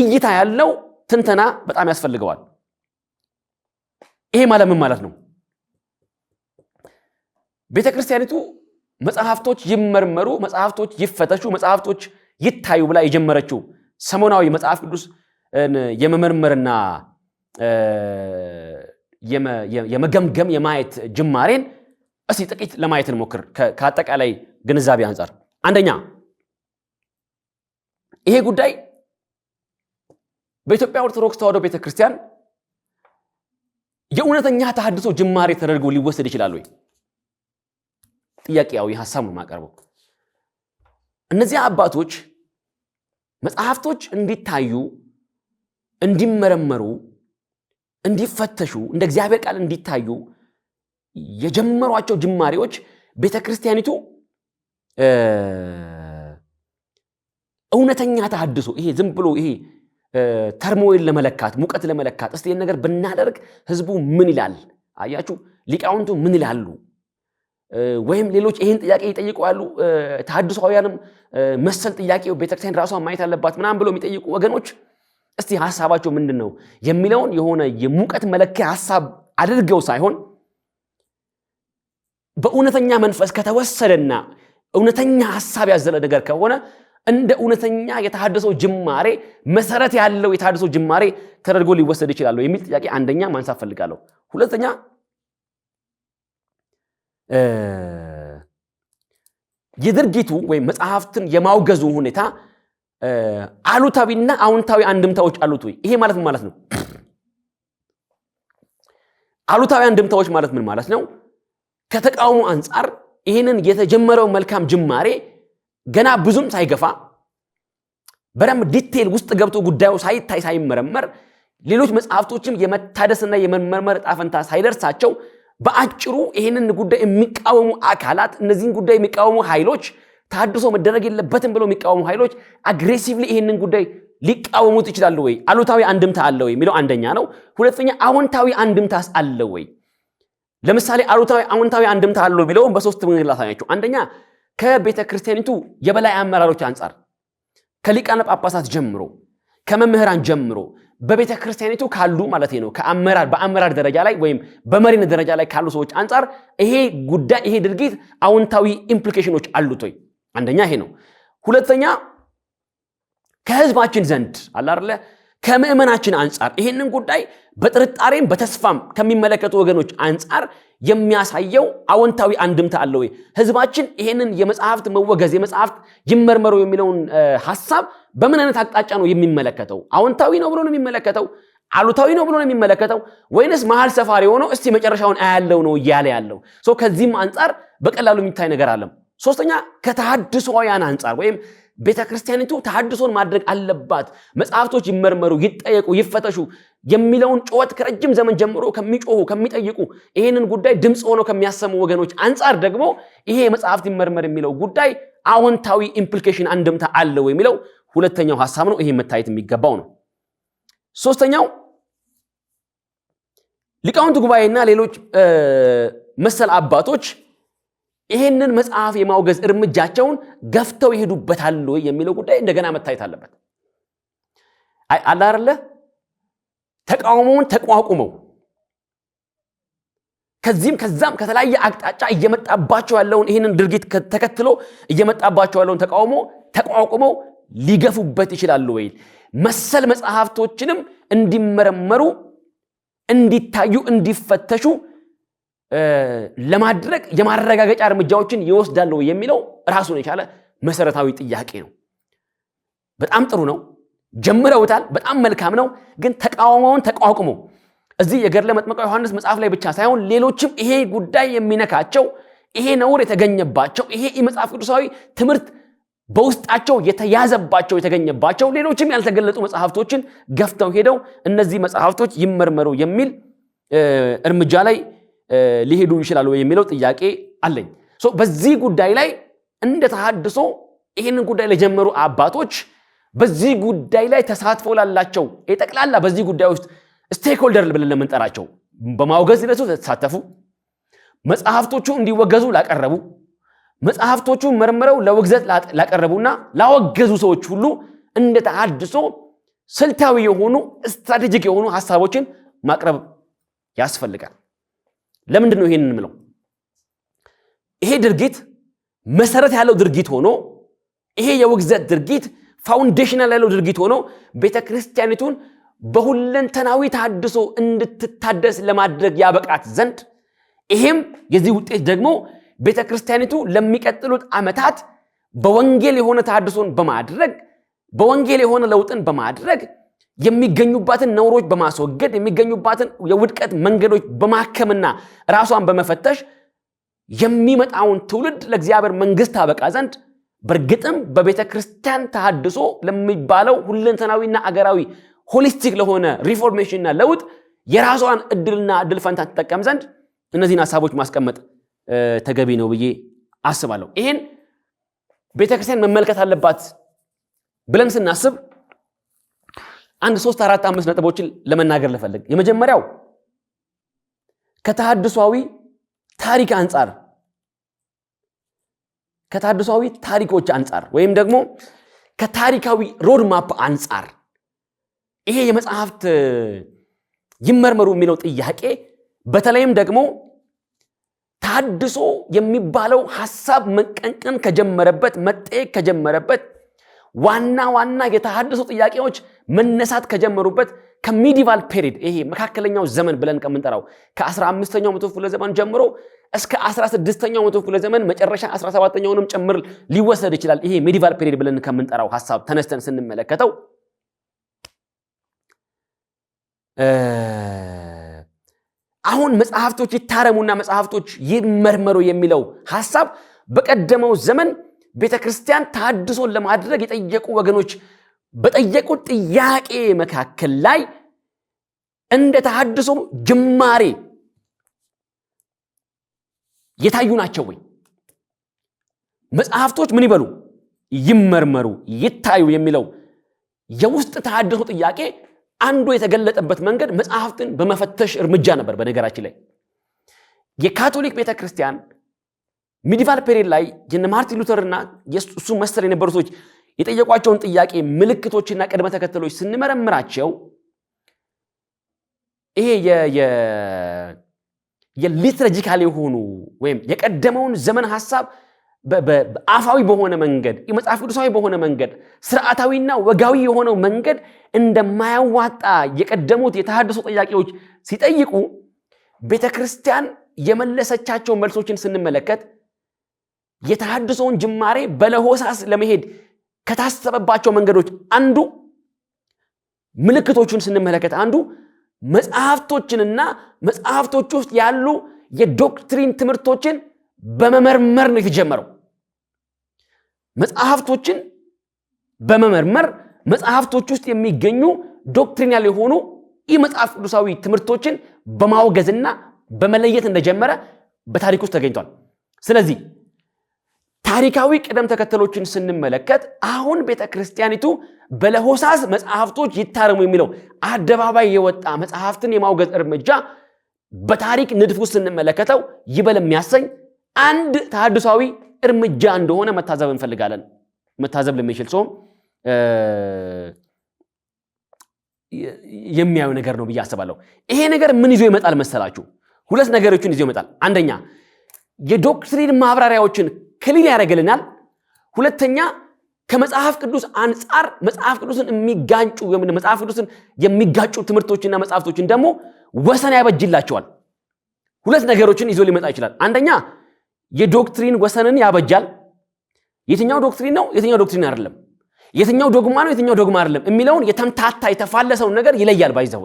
እይታ ያለው ትንተና በጣም ያስፈልገዋል። ይሄ ማለት ምን ማለት ነው? ቤተክርስቲያኒቱ መጽሐፍቶች ይመርመሩ፣ መጽሐፍቶች ይፈተሹ፣ መጽሐፍቶች ይታዩ ብላ የጀመረችው ሰሞናዊ መጽሐፍ ቅዱስ የመመርመርና የመገምገም የማየት ጅማሬን እስቲ ጥቂት ለማየት እንሞክር ከአጠቃላይ ግንዛቤ አንፃር። አንደኛ ይሄ ጉዳይ በኢትዮጵያ ኦርቶዶክስ ተዋሕዶ ቤተክርስቲያን የእውነተኛ ተሐድሶ ጅማሬ ተደርጎ ሊወሰድ ይችላል ወይ? ጥያቄያዊ ሐሳብ ነው ማቀርበው። እነዚህ አባቶች መጽሐፍቶች እንዲታዩ፣ እንዲመረመሩ፣ እንዲፈተሹ፣ እንደ እግዚአብሔር ቃል እንዲታዩ የጀመሯቸው ጅማሬዎች ቤተክርስቲያኒቱ እውነተኛ ተሐድሶ ይሄ ዝም ብሎ ይሄ ተርሞይል ለመለካት ሙቀት ለመለካት እስቲ ይሄን ነገር ብናደርግ ህዝቡ ምን ይላል? አያችሁ ሊቃውንቱ ምን ይላሉ? ወይም ሌሎች ይሄን ጥያቄ ይጠይቁዋሉ። ተሐድሶአውያንም መሰል ጥያቄው ቤተክርስቲያን ራሷን ማየት አለባት ምናምን ብሎ የሚጠይቁ ወገኖች እስቲ ሐሳባቸው ምንድነው የሚለውን የሆነ የሙቀት መለኪያ ሐሳብ አድርገው ሳይሆን በእውነተኛ መንፈስ ከተወሰደና እውነተኛ ሐሳብ ያዘለ ነገር ከሆነ እንደ እውነተኛ የተሐድሶ ጅማሬ መሰረት ያለው የተሐድሶ ጅማሬ ተደርጎ ሊወሰድ ይችላል የሚል ጥያቄ አንደኛ ማንሳት ፈልጋለሁ። ሁለተኛ የድርጊቱ ወይም መጽሐፍትን የማውገዙ ሁኔታ አሉታዊና አዎንታዊ አንድምታዎች አሉት ወይ? ይሄ ማለት ምን ማለት ነው? አሉታዊ አንድምታዎች ማለት ምን ማለት ነው? ከተቃውሞ አንጻር ይሄንን የተጀመረው መልካም ጅማሬ ገና ብዙም ሳይገፋ በደንብ ዲቴል ውስጥ ገብቶ ጉዳዩ ሳይታይ ሳይመረመር ሌሎች መጽሐፍቶችም የመታደስና የመመርመር ጣፈንታ ሳይደርሳቸው በአጭሩ ይሄንን ጉዳይ የሚቃወሙ አካላት እነዚህን ጉዳይ የሚቃወሙ ኃይሎች ተሐድሶ መደረግ የለበትም ብለው የሚቃወሙ ኃይሎች አግሬሲቭሊ ይሄንን ጉዳይ ሊቃወሙት ይችላሉ ወይ? አሉታዊ አንድምታ አለ ወይ የሚለው አንደኛ ነው። ሁለተኛ አዎንታዊ አንድምታስ አለ ወይ? ለምሳሌ አዎንታዊ አንድምታ አለው ቢለው በሶስት መንገድ ላሳያችሁ። አንደኛ ከቤተ ክርስቲያኒቱ የበላይ አመራሮች አንጻር ከሊቃነ ጳጳሳት ጀምሮ ከመምህራን ጀምሮ በቤተ ክርስቲያኒቱ ካሉ ማለት ነው በአመራር ደረጃ ላይ ወይም በመሪነት ደረጃ ላይ ካሉ ሰዎች አንጻር ይሄ ጉዳይ ይሄ ድርጊት አዎንታዊ ኢምፕሊኬሽኖች አሉት ወይ? አንደኛ ይሄ ነው። ሁለተኛ ከህዝባችን ዘንድ አለ አይደለ ከምእመናችን አንጻር ይሄንን ጉዳይ በጥርጣሬም በተስፋም ከሚመለከቱ ወገኖች አንጻር የሚያሳየው አዎንታዊ አንድምታ አለ ወይ? ህዝባችን ይሄንን የመጽሐፍት መወገዝ የመጽሐፍት ይመርመሩ የሚለውን ሐሳብ በምን አይነት አቅጣጫ ነው የሚመለከተው? አዎንታዊ ነው ብሎ ነው የሚመለከተው? አሉታዊ ነው ብሎ ነው የሚመለከተው? ወይንስ መሃል ሰፋሪ ሆኖ እስቲ መጨረሻውን አያለው ነው እያለ ያለው? ከዚህም አንጻር በቀላሉ የሚታይ ነገር አለ። ሶስተኛ ከተሐድሶአውያን አንጻር ወይም ቤተክርስቲያኒቱ ተሐድሶን ማድረግ አለባት፣ መጽሐፍቶች ይመርመሩ፣ ይጠየቁ፣ ይፈተሹ የሚለውን ጩኸት ከረጅም ዘመን ጀምሮ ከሚጮሁ ከሚጠይቁ ይሄንን ጉዳይ ድምጽ ሆነው ከሚያሰሙ ወገኖች አንጻር ደግሞ ይሄ መጽሐፍት ይመርመር የሚለው ጉዳይ አዎንታዊ ኢምፕሊኬሽን አንድምታ አለው የሚለው ሁለተኛው ሐሳብ ነው። ይሄ መታየት የሚገባው ነው። ሶስተኛው ሊቃውንት ጉባኤና ሌሎች መሰል አባቶች ይሄንን መጽሐፍ የማውገዝ እርምጃቸውን ገፍተው ይሄዱበታል የሚለው ጉዳይ እንደገና መታየት አለበት። አለ አይደለ ተቃውሞውን ተቋቁመው ከዚህም ከዛም ከተለያየ አቅጣጫ እየመጣባቸው ያለውን ይሄንን ድርጊት ተከትሎ እየመጣባቸው ያለውን ተቃውሞ ተቋቁመው ሊገፉበት ይችላሉ ወይ? መሰል መጽሐፍቶችንም እንዲመረመሩ፣ እንዲታዩ፣ እንዲፈተሹ ለማድረግ የማረጋገጫ እርምጃዎችን ይወስዳሉ የሚለው ራሱን የቻለ መሰረታዊ ጥያቄ ነው። በጣም ጥሩ ነው፣ ጀምረውታል፣ በጣም መልካም ነው። ግን ተቃውሞውን ተቋቁመው እዚህ የገድለ መጥምቀ ዮሐንስ መጽሐፍ ላይ ብቻ ሳይሆን ሌሎችም ይሄ ጉዳይ የሚነካቸው ይሄ ነውር የተገኘባቸው ይሄ መጽሐፍ ቅዱሳዊ ትምህርት በውስጣቸው የተያዘባቸው የተገኘባቸው ሌሎችም ያልተገለጡ መጽሐፍቶችን ገፍተው ሄደው እነዚህ መጽሐፍቶች ይመርመሩ የሚል እርምጃ ላይ ሊሄዱ ይችላሉ የሚለው ጥያቄ አለኝ። በዚህ ጉዳይ ላይ እንደ ተሐድሶ ይሄንን ጉዳይ ለጀመሩ አባቶች በዚህ ጉዳይ ላይ ተሳትፎ ላላቸው ጠቅላላ በዚህ ጉዳይ ውስጥ ስቴክሆልደር ብለን ለምንጠራቸው በማውገዝ ሂደቱ ተሳተፉ፣ መጽሐፍቶቹ እንዲወገዙ ላቀረቡ፣ መጽሐፍቶቹ መርምረው ለውግዘት ላቀረቡና ላወገዙ ሰዎች ሁሉ እንደ ተሐድሶ ስልታዊ የሆኑ ስትራቴጂክ የሆኑ ሐሳቦችን ማቅረብ ያስፈልጋል። ለምንድን ነው ይሄንን የምለው? ይሄ ድርጊት መሰረት ያለው ድርጊት ሆኖ ይሄ የውግዘት ድርጊት ፋውንዴሽናል ያለው ድርጊት ሆኖ ቤተክርስቲያኒቱን በሁለንተናዊ ተሐድሶ እንድትታደስ ለማድረግ ያበቃት ዘንድ ይሄም የዚህ ውጤት ደግሞ ቤተክርስቲያኒቱ ለሚቀጥሉት ዓመታት በወንጌል የሆነ ተሐድሶን በማድረግ በወንጌል የሆነ ለውጥን በማድረግ የሚገኙባትን ነውሮች በማስወገድ የሚገኙባትን የውድቀት መንገዶች በማከምና ራሷን በመፈተሽ የሚመጣውን ትውልድ ለእግዚአብሔር መንግስት አበቃ ዘንድ በርግጥም በቤተክርስቲያን ተሐድሶ ለሚባለው ሁለንተናዊና አገራዊ ሆሊስቲክ ለሆነ ሪፎርሜሽንና ለውጥ የራሷን እድልና እድል ፈንታ ተጠቀም ዘንድ እነዚህን ሐሳቦች ማስቀመጥ ተገቢ ነው ብዬ አስባለሁ። ይሄን ቤተክርስቲያን መመልከት አለባት ብለን ስናስብ 1 3 4 5 ነጥቦችን ለመናገር ልፈልግ። የመጀመሪያው ከተሐድሷዊ ታሪክ አንጻር ከተሐድሷዊ ታሪኮች አንጻር ወይም ደግሞ ከታሪካዊ ሮድማፕ አንጻር ይሄ የመጽሐፍት ይመርመሩ የሚለው ጥያቄ በተለይም ደግሞ ተሐድሶ የሚባለው ሐሳብ መቀንቀን ከጀመረበት መጠየቅ ከጀመረበት ዋና የተሐድሶ ጥያቄዎች መነሳት ከጀመሩበት ከሚዲቫል ፔሪድ ይሄ መካከለኛው ዘመን ብለን ከምንጠራው ከ15ኛው መቶ ክፍለ ዘመን ጀምሮ እስከ 16ኛው መቶ ክፍለ ዘመን መጨረሻ 17ኛውንም ጭምር ሊወሰድ ይችላል። ይሄ ሚዲቫል ፔሪድ ብለን ከምንጠራው ሐሳብ ተነስተን ስንመለከተው አሁን መጽሐፍቶች ይታረሙና መጽሐፍቶች ይመርመሩ የሚለው ሐሳብ በቀደመው ዘመን ቤተክርስቲያን ተሐድሶን ለማድረግ የጠየቁ ወገኖች በጠየቁት ጥያቄ መካከል ላይ እንደ ተሐድሶ ጅማሬ የታዩ ናቸው ወይ? መጽሐፍቶች ምን ይበሉ? ይመርመሩ፣ ይታዩ የሚለው የውስጥ ተሐድሶ ጥያቄ አንዱ የተገለጠበት መንገድ መጽሐፍትን በመፈተሽ እርምጃ ነበር። በነገራችን ላይ የካቶሊክ ቤተክርስቲያን ሚዲቫል ፔሪድ ላይ የነ ማርቲን ሉተርና የሱ መሰል የነበሩ ሰዎች የጠየቋቸውን ጥያቄ ምልክቶችና ቅድመ ተከተሎች ስንመረምራቸው ይሄ የሊትረጂካል የሆኑ ወይም የቀደመውን ዘመን ሐሳብ በአፋዊ በሆነ መንገድ የመጽሐፍ ቅዱሳዊ በሆነ መንገድ ስርዓታዊና ወጋዊ የሆነው መንገድ እንደማያዋጣ የቀደሙት የተሐድሶ ጥያቄዎች ሲጠይቁ ቤተክርስቲያን የመለሰቻቸው መልሶችን ስንመለከት የተሐድሶውን ጅማሬ በለሆሳስ ለመሄድ ከታሰበባቸው መንገዶች አንዱ ምልክቶቹን ስንመለከት አንዱ መጽሐፍቶችንና መጽሐፍቶች ውስጥ ያሉ የዶክትሪን ትምህርቶችን በመመርመር ነው የተጀመረው። መጽሐፍቶችን በመመርመር መጽሐፍቶች ውስጥ የሚገኙ ዶክትሪናል የሆኑ የመጽሐፍ ቅዱሳዊ ትምህርቶችን በማውገዝና በመለየት እንደጀመረ በታሪክ ውስጥ ተገኝቷል። ስለዚህ ታሪካዊ ቅደም ተከተሎችን ስንመለከት አሁን ቤተክርስቲያኒቱ በለሆሳስ መጽሐፍቶች ይታረሙ የሚለው አደባባይ የወጣ መጽሐፍትን የማውገዝ እርምጃ በታሪክ ንድፍ ውስጥ ስንመለከተው ይበል የሚያሰኝ አንድ ተሐድሷዊ እርምጃ እንደሆነ መታዘብ እንፈልጋለን። መታዘብ ለሚችል ሰው የሚያዩ ነገር ነው ብዬ አስባለሁ። ይሄ ነገር ምን ይዞ ይመጣል መሰላችሁ? ሁለት ነገሮችን ይዞ ይመጣል። አንደኛ የዶክትሪን ማብራሪያዎችን ክሊር ያደርግልናል። ሁለተኛ ከመጽሐፍ ቅዱስ አንጻር መጽሐፍ ቅዱስን የሚጋጩ ወይም መጽሐፍ ቅዱስን የሚጋጩ ትምህርቶችና መጽሐፍቶችን ደግሞ ወሰን ያበጅላቸዋል። ሁለት ነገሮችን ይዞ ሊመጣ ይችላል። አንደኛ የዶክትሪን ወሰንን ያበጃል። የትኛው ዶክትሪን ነው የትኛው ዶክትሪን አይደለም፣ የትኛው ዶግማ ነው የትኛው ዶግማ አይደለም የሚለውን የተምታታ የተፋለሰውን ነገር ይለያል ባይዘው።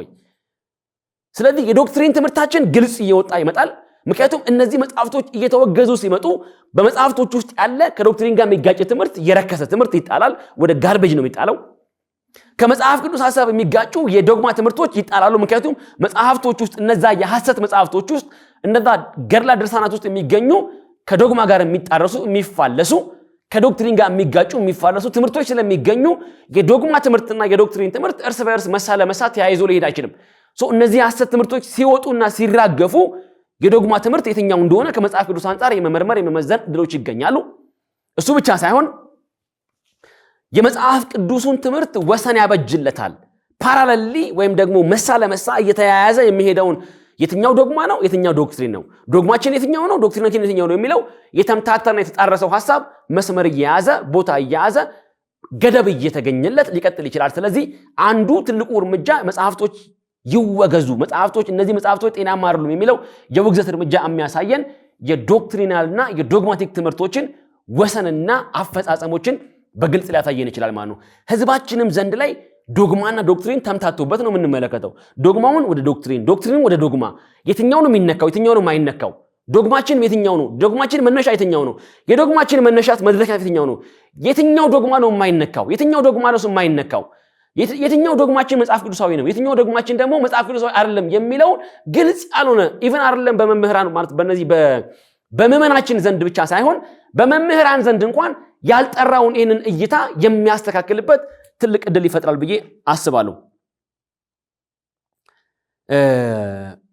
ስለዚህ የዶክትሪን ትምህርታችን ግልጽ እየወጣ ይመጣል። ምክንያቱም እነዚህ መጽሐፍቶች እየተወገዙ ሲመጡ በመጽሐፍቶች ውስጥ ያለ ከዶክትሪን ጋር የሚጋጭ ትምህርት የረከሰ ትምህርት ይጣላል፣ ወደ ጋርቤጅ ነው የሚጣለው። ከመጽሐፍ ቅዱስ ሐሳብ የሚጋጩ የዶግማ ትምህርቶች ይጣላሉ። ምክንያቱም መጽሐፍቶች ውስጥ እነዛ የሐሰት መጽሐፍቶች ውስጥ እነዛ ገድላ ድርሳናት ውስጥ የሚገኙ ከዶግማ ጋር የሚጣረሱ የሚፋለሱ ከዶክትሪን ጋር የሚጋጩ የሚፋለሱ ትምህርቶች ስለሚገኙ የዶግማ ትምህርትና የዶክትሪን ትምህርት እርስ በእርስ መሳ ለመሳ ተያይዞ ሊሄድ አይችልም። እነዚህ የሐሰት ትምህርቶች ሲወጡና ሲራገፉ የዶግማ ትምህርት የትኛው እንደሆነ ከመጽሐፍ ቅዱስ አንጻር የመመርመር የመመዘን ድሎች ይገኛሉ። እሱ ብቻ ሳይሆን የመጽሐፍ ቅዱሱን ትምህርት ወሰን ያበጅለታል። ፓራሌሊ ወይም ደግሞ መሳ ለመሳ እየተያያዘ የሚሄደውን የትኛው ዶግማ ነው የትኛው ዶክትሪን ነው፣ ዶግማችን የትኛው ነው ዶክትሪናችን የትኛው ነው የሚለው የተምታታና የተጣረሰው ሐሳብ መስመር እየያዘ ቦታ እየያዘ ገደብ እየተገኘለት ሊቀጥል ይችላል። ስለዚህ አንዱ ትልቁ እርምጃ መጽሐፍቶች ይወገዙ መጽሐፍቶች እነዚህ መጽሐፍቶች ጤናማ አይደሉም የሚለው የውግዘት እርምጃ የሚያሳየን የዶክትሪናልና የዶግማቲክ ትምህርቶችን ወሰንና አፈጻጸሞችን በግልጽ ሊያሳየን ይችላል ማለት ነው። ህዝባችንም ዘንድ ላይ ዶግማና ዶክትሪን ተምታቶበት ነው የምንመለከተው። ዶግማውን ወደ ዶክትሪን፣ ዶክትሪንን ወደ ዶግማ። የትኛው ነው የሚነካው? የትኛው ነው የማይነካው? ዶግማችን የትኛው ነው? ዶግማችን መነሻ የትኛው ነው? የዶግማችን መነሻት መድረሻ የትኛው ነው? የትኛው ዶግማ ነው የማይነካው? የትኛው ዶግማ ነው የማይነካው? የትኛው ዶግማችን መጽሐፍ ቅዱሳዊ ነው? የትኛው ዶግማችን ደግሞ መጽሐፍ ቅዱሳዊ አይደለም የሚለው ግልጽ ያልሆነ ኢቭን አይደለም በመምህራን ማለት በእነዚህ በምዕመናችን ዘንድ ብቻ ሳይሆን በመምህራን ዘንድ እንኳን ያልጠራውን ይህንን እይታ የሚያስተካክልበት ትልቅ ዕድል ይፈጥራል ብዬ አስባለሁ።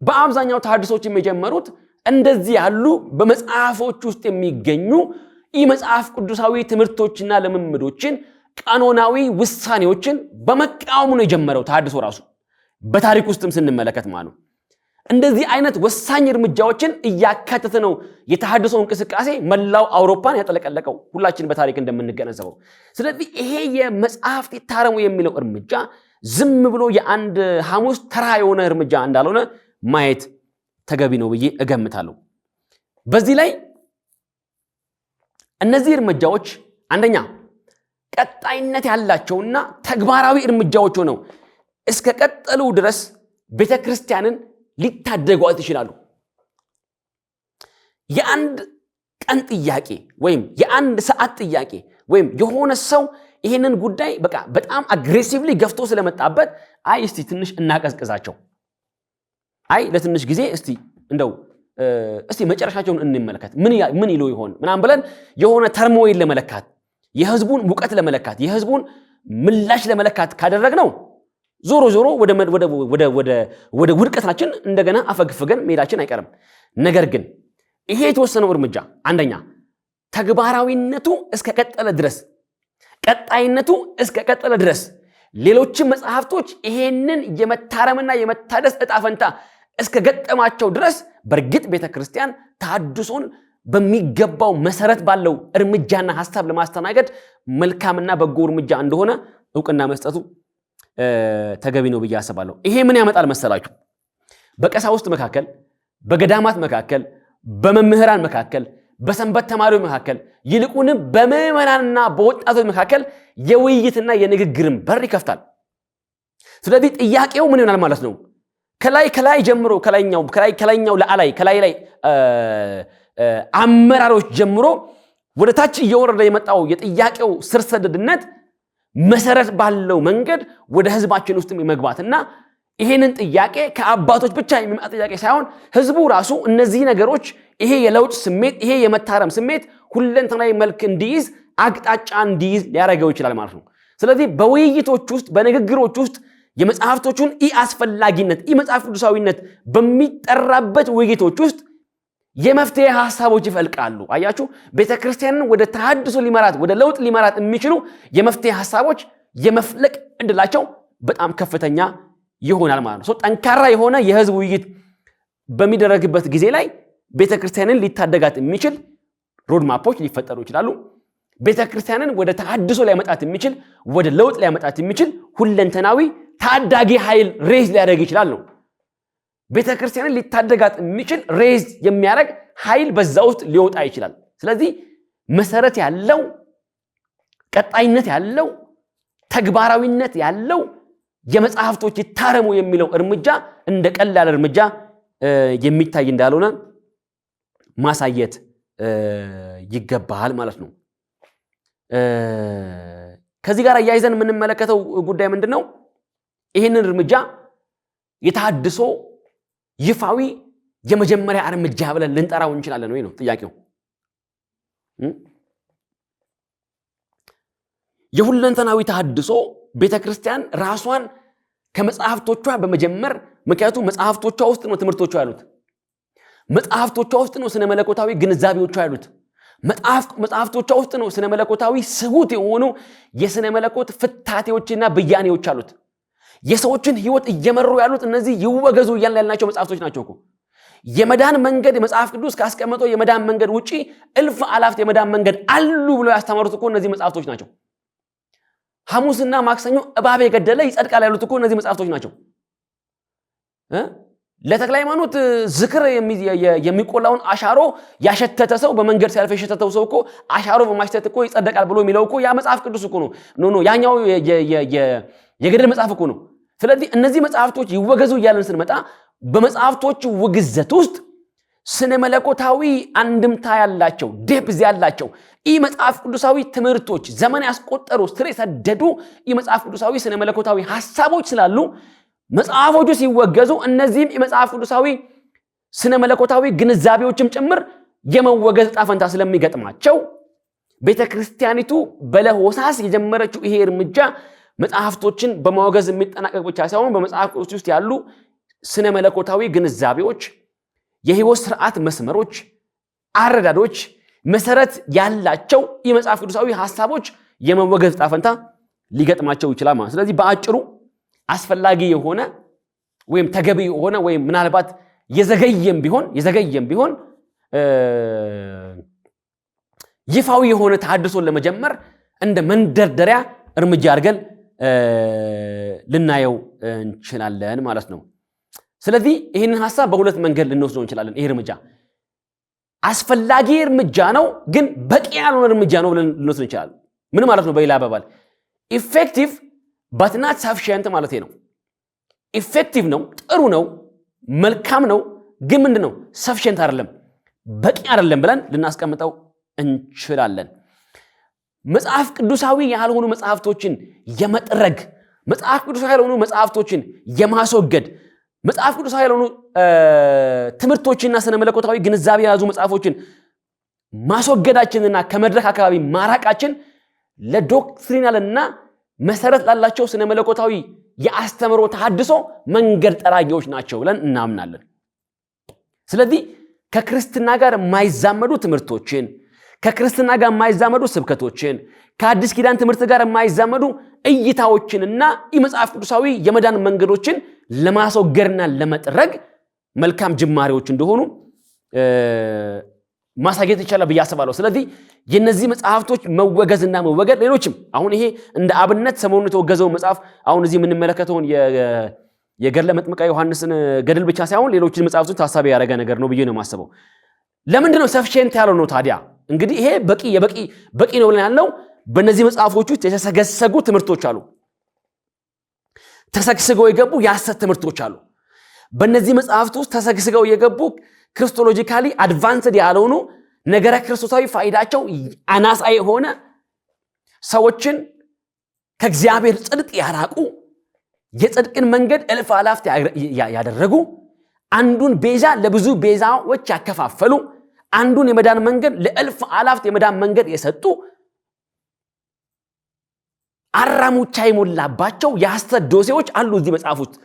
በአብዛኛው ተሐድሶች የሚጀመሩት እንደዚህ ያሉ በመጽሐፎች ውስጥ የሚገኙ የመጽሐፍ ቅዱሳዊ ትምህርቶችና ልምምዶችን ቀኖናዊ ውሳኔዎችን በመቃወም ነው የጀመረው ተሐድሶ ራሱ በታሪክ ውስጥም ስንመለከት ማለት ነው። እንደዚህ አይነት ወሳኝ እርምጃዎችን እያካተተ ነው የተሐድሶ እንቅስቃሴ መላው አውሮፓን ያጠለቀለቀው ሁላችን በታሪክ እንደምንገነዘበው። ስለዚህ ይሄ የመጽሐፍት ይታረሙ የሚለው እርምጃ ዝም ብሎ የአንድ ሐሙስ ተራ የሆነ እርምጃ እንዳልሆነ ማየት ተገቢ ነው ብዬ እገምታለሁ። በዚህ ላይ እነዚህ እርምጃዎች አንደኛ ቀጣይነት ያላቸውና ተግባራዊ እርምጃዎች ሆነው እስከ ቀጠሉ ድረስ ቤተክርስቲያንን ሊታደጓት ይችላሉ። የአንድ ቀን ጥያቄ ወይም የአንድ ሰዓት ጥያቄ ወይም የሆነ ሰው ይሄንን ጉዳይ በቃ በጣም አግሬሲቭሊ ገፍቶ ስለመጣበት አይ እስቲ ትንሽ እናቀዝቅዛቸው፣ አይ ለትንሽ ጊዜ እስቲ እንደው እስቲ መጨረሻቸውን እንመለከት ምን ይሉ ይሆን ምናምን ብለን የሆነ ተርሞይል ለመለካት የህዝቡን ሙቀት ለመለካት የህዝቡን ምላሽ ለመለካት ካደረግነው ዞሮ ዞሮ ወደ ውድቀታችን እንደገና አፈግፍገን መሄዳችን አይቀርም። ነገር ግን ይሄ የተወሰነው እርምጃ አንደኛ ተግባራዊነቱ እስከ ቀጠለ ድረስ ቀጣይነቱ እስከ ቀጠለ ድረስ ሌሎችም መጽሐፍቶች ይሄንን የመታረምና የመታደስ ዕጣ ፈንታ እስከ ገጠማቸው ድረስ በእርግጥ ቤተክርስቲያን ተሐድሶን በሚገባው መሰረት ባለው እርምጃና ሐሳብ ለማስተናገድ መልካምና በጎ እርምጃ እንደሆነ ዕውቅና መስጠቱ ተገቢ ነው ብዬ አስባለሁ። ይሄ ምን ያመጣል መሰላችሁ? በቀሳውስት መካከል፣ በገዳማት መካከል፣ በመምህራን መካከል፣ በሰንበት ተማሪዎች መካከል ይልቁንም በምዕመናንና በወጣቶች መካከል የውይይትና የንግግርን በር ይከፍታል። ስለዚህ ጥያቄው ምን ይሆናል ማለት ነው? ከላይ ጀምሮ ከላይኛው ለአላይ ከላይ አመራሮች ጀምሮ ወደ ታች እየወረደ የመጣው የጥያቄው ስር ሰደድነት መሰረት ባለው መንገድ ወደ ህዝባችን ውስጥ የመግባትና ይሄንን ጥያቄ ከአባቶች ብቻ የሚመጣ ጥያቄ ሳይሆን ህዝቡ ራሱ እነዚህ ነገሮች ይሄ የለውጥ ስሜት ይሄ የመታረም ስሜት ሁለንተናዊ መልክ እንዲይዝ አቅጣጫ እንዲይዝ ሊያደርገው ይችላል ማለት ነው። ስለዚህ በውይይቶች ውስጥ በንግግሮች ውስጥ የመጽሐፍቶቹን አስፈላጊነት መጽሐፍ ቅዱሳዊነት በሚጠራበት ውይይቶች ውስጥ የመፍትሄ ሐሳቦች ይፈልቃሉ። አያችሁ፣ ቤተክርስቲያንን ወደ ተሐድሶ ሊመራት ወደ ለውጥ ሊመራት የሚችሉ የመፍትሄ ሐሳቦች የመፍለቅ ዕድላቸው በጣም ከፍተኛ ይሆናል ማለት ነው። ጠንካራ የሆነ የህዝብ ውይይት በሚደረግበት ጊዜ ላይ ቤተክርስቲያንን ሊታደጋት የሚችል ሮድማፖች ሊፈጠሩ ይችላሉ። ቤተክርስቲያንን ወደ ተሐድሶ ሊያመጣት የሚችል ወደ ለውጥ ሊያመጣት የሚችል ሁለንተናዊ ታዳጊ ኃይል ሬዝ ሊያደርግ ይችላል ነው። ቤተክርስቲያንን ሊታደጋት የሚችል ሬዝ የሚያደርግ ኃይል በዛ ውስጥ ሊወጣ ይችላል። ስለዚህ መሰረት ያለው ቀጣይነት ያለው ተግባራዊነት ያለው የመጽሐፍቶች ይታረሙ የሚለው እርምጃ እንደ ቀላል እርምጃ የሚታይ እንዳልሆነ ማሳየት ይገባል ማለት ነው። ከዚህ ጋር አያይዘን የምንመለከተው ጉዳይ ምንድነው? ይህንን እርምጃ የተሐድሶ ይፋዊ የመጀመሪያ እርምጃ ብለን ልንጠራው እንችላለን ወይ ነው ጥያቄው። የሁለንተናዊ ተሐድሶ ቤተክርስቲያን ራሷን ከመጽሐፍቶቿ በመጀመር ምክንያቱም መጽሐፍቶቿ ውስጥ ነው ትምህርቶቿ ያሉት፣ መጽሐፍቶቿ ውስጥ ነው ስነ መለኮታዊ ግንዛቤዎቿ ያሉት፣ መጽሐፍቶቿ ውስጥ ነው ስነ መለኮታዊ ስሁት የሆኑ የስነ መለኮት ፍታቴዎችና ብያኔዎች አሉት። የሰዎችን ህይወት እየመሩ ያሉት እነዚህ ይወገዙ ያልናቸው መጽሐፍቶች ናቸው እኮ። የመዳን መንገድ መጽሐፍ ቅዱስ ካስቀመጠው የመዳን መንገድ ውጪ እልፍ አላፍት የመዳን መንገድ አሉ ብለው ያስተማሩት እኮ እነዚህ መጽሐፍቶች ናቸው። ሐሙስና ማክሰኞ እባብ የገደለ ይጸድቃል ያሉት እኮ እነዚህ መጽሐፍቶች ናቸው። ለተክለ ሃይማኖት ዝክር የሚቆላውን አሻሮ ያሸተተ ሰው በመንገድ ሲያልፍ የሸተተው ሰው እኮ አሻሮ በማሽተት እኮ ይጸደቃል ብሎ የሚለው እኮ ያ መጽሐፍ ቅዱስ እኮ ነው። ኖ ያኛው የገድል መጽሐፍ እኮ ነው። ስለዚህ እነዚህ መጽሐፍቶች ይወገዙ እያለን ስንመጣ በመጽሐፍቶች ውግዘት ውስጥ ስነ መለኮታዊ አንድምታ ያላቸው ዴፕዝ ያላቸው መጽሐፍ ቅዱሳዊ ትምህርቶች ዘመን ያስቆጠሩ ስር የሰደዱ መጽሐፍ ቅዱሳዊ ስነ መለኮታዊ ሐሳቦች ስላሉ መጽሐፎቹ ሲወገዙ እነዚህም የመጽሐፍ ቅዱሳዊ ስነ መለኮታዊ ግንዛቤዎችም ጭምር የመወገዝ ዕጣ ፈንታ ስለሚገጥማቸው ቤተክርስቲያኒቱ በለሆሳስ የጀመረችው ይሄ እርምጃ መጽሐፍቶችን በማወገዝ የሚጠናቀቅ ብቻ ሳይሆን በመጽሐፍ ቅዱስ ውስጥ ያሉ ስነ መለኮታዊ ግንዛቤዎች፣ የህይወት ስርዓት መስመሮች፣ አረዳዶች መሰረት ያላቸው የመጽሐፍ ቅዱሳዊ ሐሳቦች የመወገዝ ዕጣ ፈንታ ሊገጥማቸው ይችላል ማለት። ስለዚህ በአጭሩ አስፈላጊ የሆነ ወይም ተገቢ የሆነ ወይም ምናልባት የዘገየም ቢሆን ይፋዊ የሆነ ተሐድሶን ለመጀመር እንደ መንደርደሪያ እርምጃ አድርገን ልናየው እንችላለን ማለት ነው። ስለዚህ ይህንን ሐሳብ በሁለት መንገድ ልንወስደው እንችላለን። ይህ እርምጃ አስፈላጊ እርምጃ ነው፣ ግን በቂ ያልሆነ እርምጃ ነው ብለን ልንወስድ እንችላለን። ምን ማለት ነው? በሌላ አባባል ኢፌክቲቭ በት ናት ሳፊሺየንት ማለት ነው። ኢፌክቲቭ ነው፣ ጥሩ ነው፣ መልካም ነው፣ ግን ምንድነው? ሳፊሺየንት አይደለም፣ በቂ አይደለም ብለን ልናስቀምጠው እንችላለን። መጽሐፍ ቅዱሳዊ ያልሆኑ መጽሐፍቶችን የመጥረግ፣ መጽሐፍ ቅዱሳዊ ያልሆኑ መጽሐፍቶችን የማስወገድ፣ መጽሐፍ ቅዱሳዊ ያልሆኑ ትምህርቶችና ስነ መለኮታዊ ግንዛቤ የያዙ መጽሐፎችን ማስወገዳችንና ከመድረክ አካባቢ ማራቃችን ለዶክትሪናልና መሰረት ላላቸው ስነ መለኮታዊ የአስተምሮ ተሐድሶ መንገድ ጠራጊዎች ናቸው ብለን እናምናለን። ስለዚህ ከክርስትና ጋር የማይዛመዱ ትምህርቶችን፣ ከክርስትና ጋር የማይዛመዱ ስብከቶችን፣ ከአዲስ ኪዳን ትምህርት ጋር የማይዛመዱ እይታዎችንና የመጽሐፍ ቅዱሳዊ የመዳን መንገዶችን ለማስወገድና ለመጥረግ መልካም ጅማሬዎች እንደሆኑ ማሳየት ይቻላል ብዬ አስባለሁ። ስለዚህ የነዚህ መጽሐፍቶች መወገዝና መወገድ ሌሎችም አሁን ይሄ እንደ አብነት ሰሞኑን የተወገዘው መጽሐፍ አሁን እዚህ የምንመለከተውን የገድለ መጥምቀ ዮሐንስን ገድል ብቻ ሳይሆን ሌሎችን መጽሐፍቶች ታሳቢ ያደረገ ነገር ነው ብዬ ነው የማስበው። ለምንድን ነው ሰፊሺየንት ያለው ነው ታዲያ? እንግዲህ ይሄ በቂ ነው ብለን ያለው በእነዚህ መጽሐፎች ውስጥ የተሰገሰጉ ትምህርቶች አሉ። ተሰግስገው የገቡ የሐሰት ትምህርቶች አሉ። በእነዚህ መጽሐፍት ውስጥ ተሰግስገው የገቡ ክርስቶሎጂካሊ አድቫንስድ ያልሆኑ ነገረ ክርስቶሳዊ ፋይዳቸው አናሳ የሆነ ሰዎችን ከእግዚአብሔር ጽድቅ ያራቁ፣ የጽድቅን መንገድ እልፍ አላፍት ያደረጉ፣ አንዱን ቤዛ ለብዙ ቤዛዎች ያከፋፈሉ፣ አንዱን የመዳን መንገድ ለእልፍ አላፍት የመዳን መንገድ የሰጡ አራሙቻ የሞላባቸው የሐሰት ዶሴዎች አሉ እዚህ መጽሐፍ ውስጥ።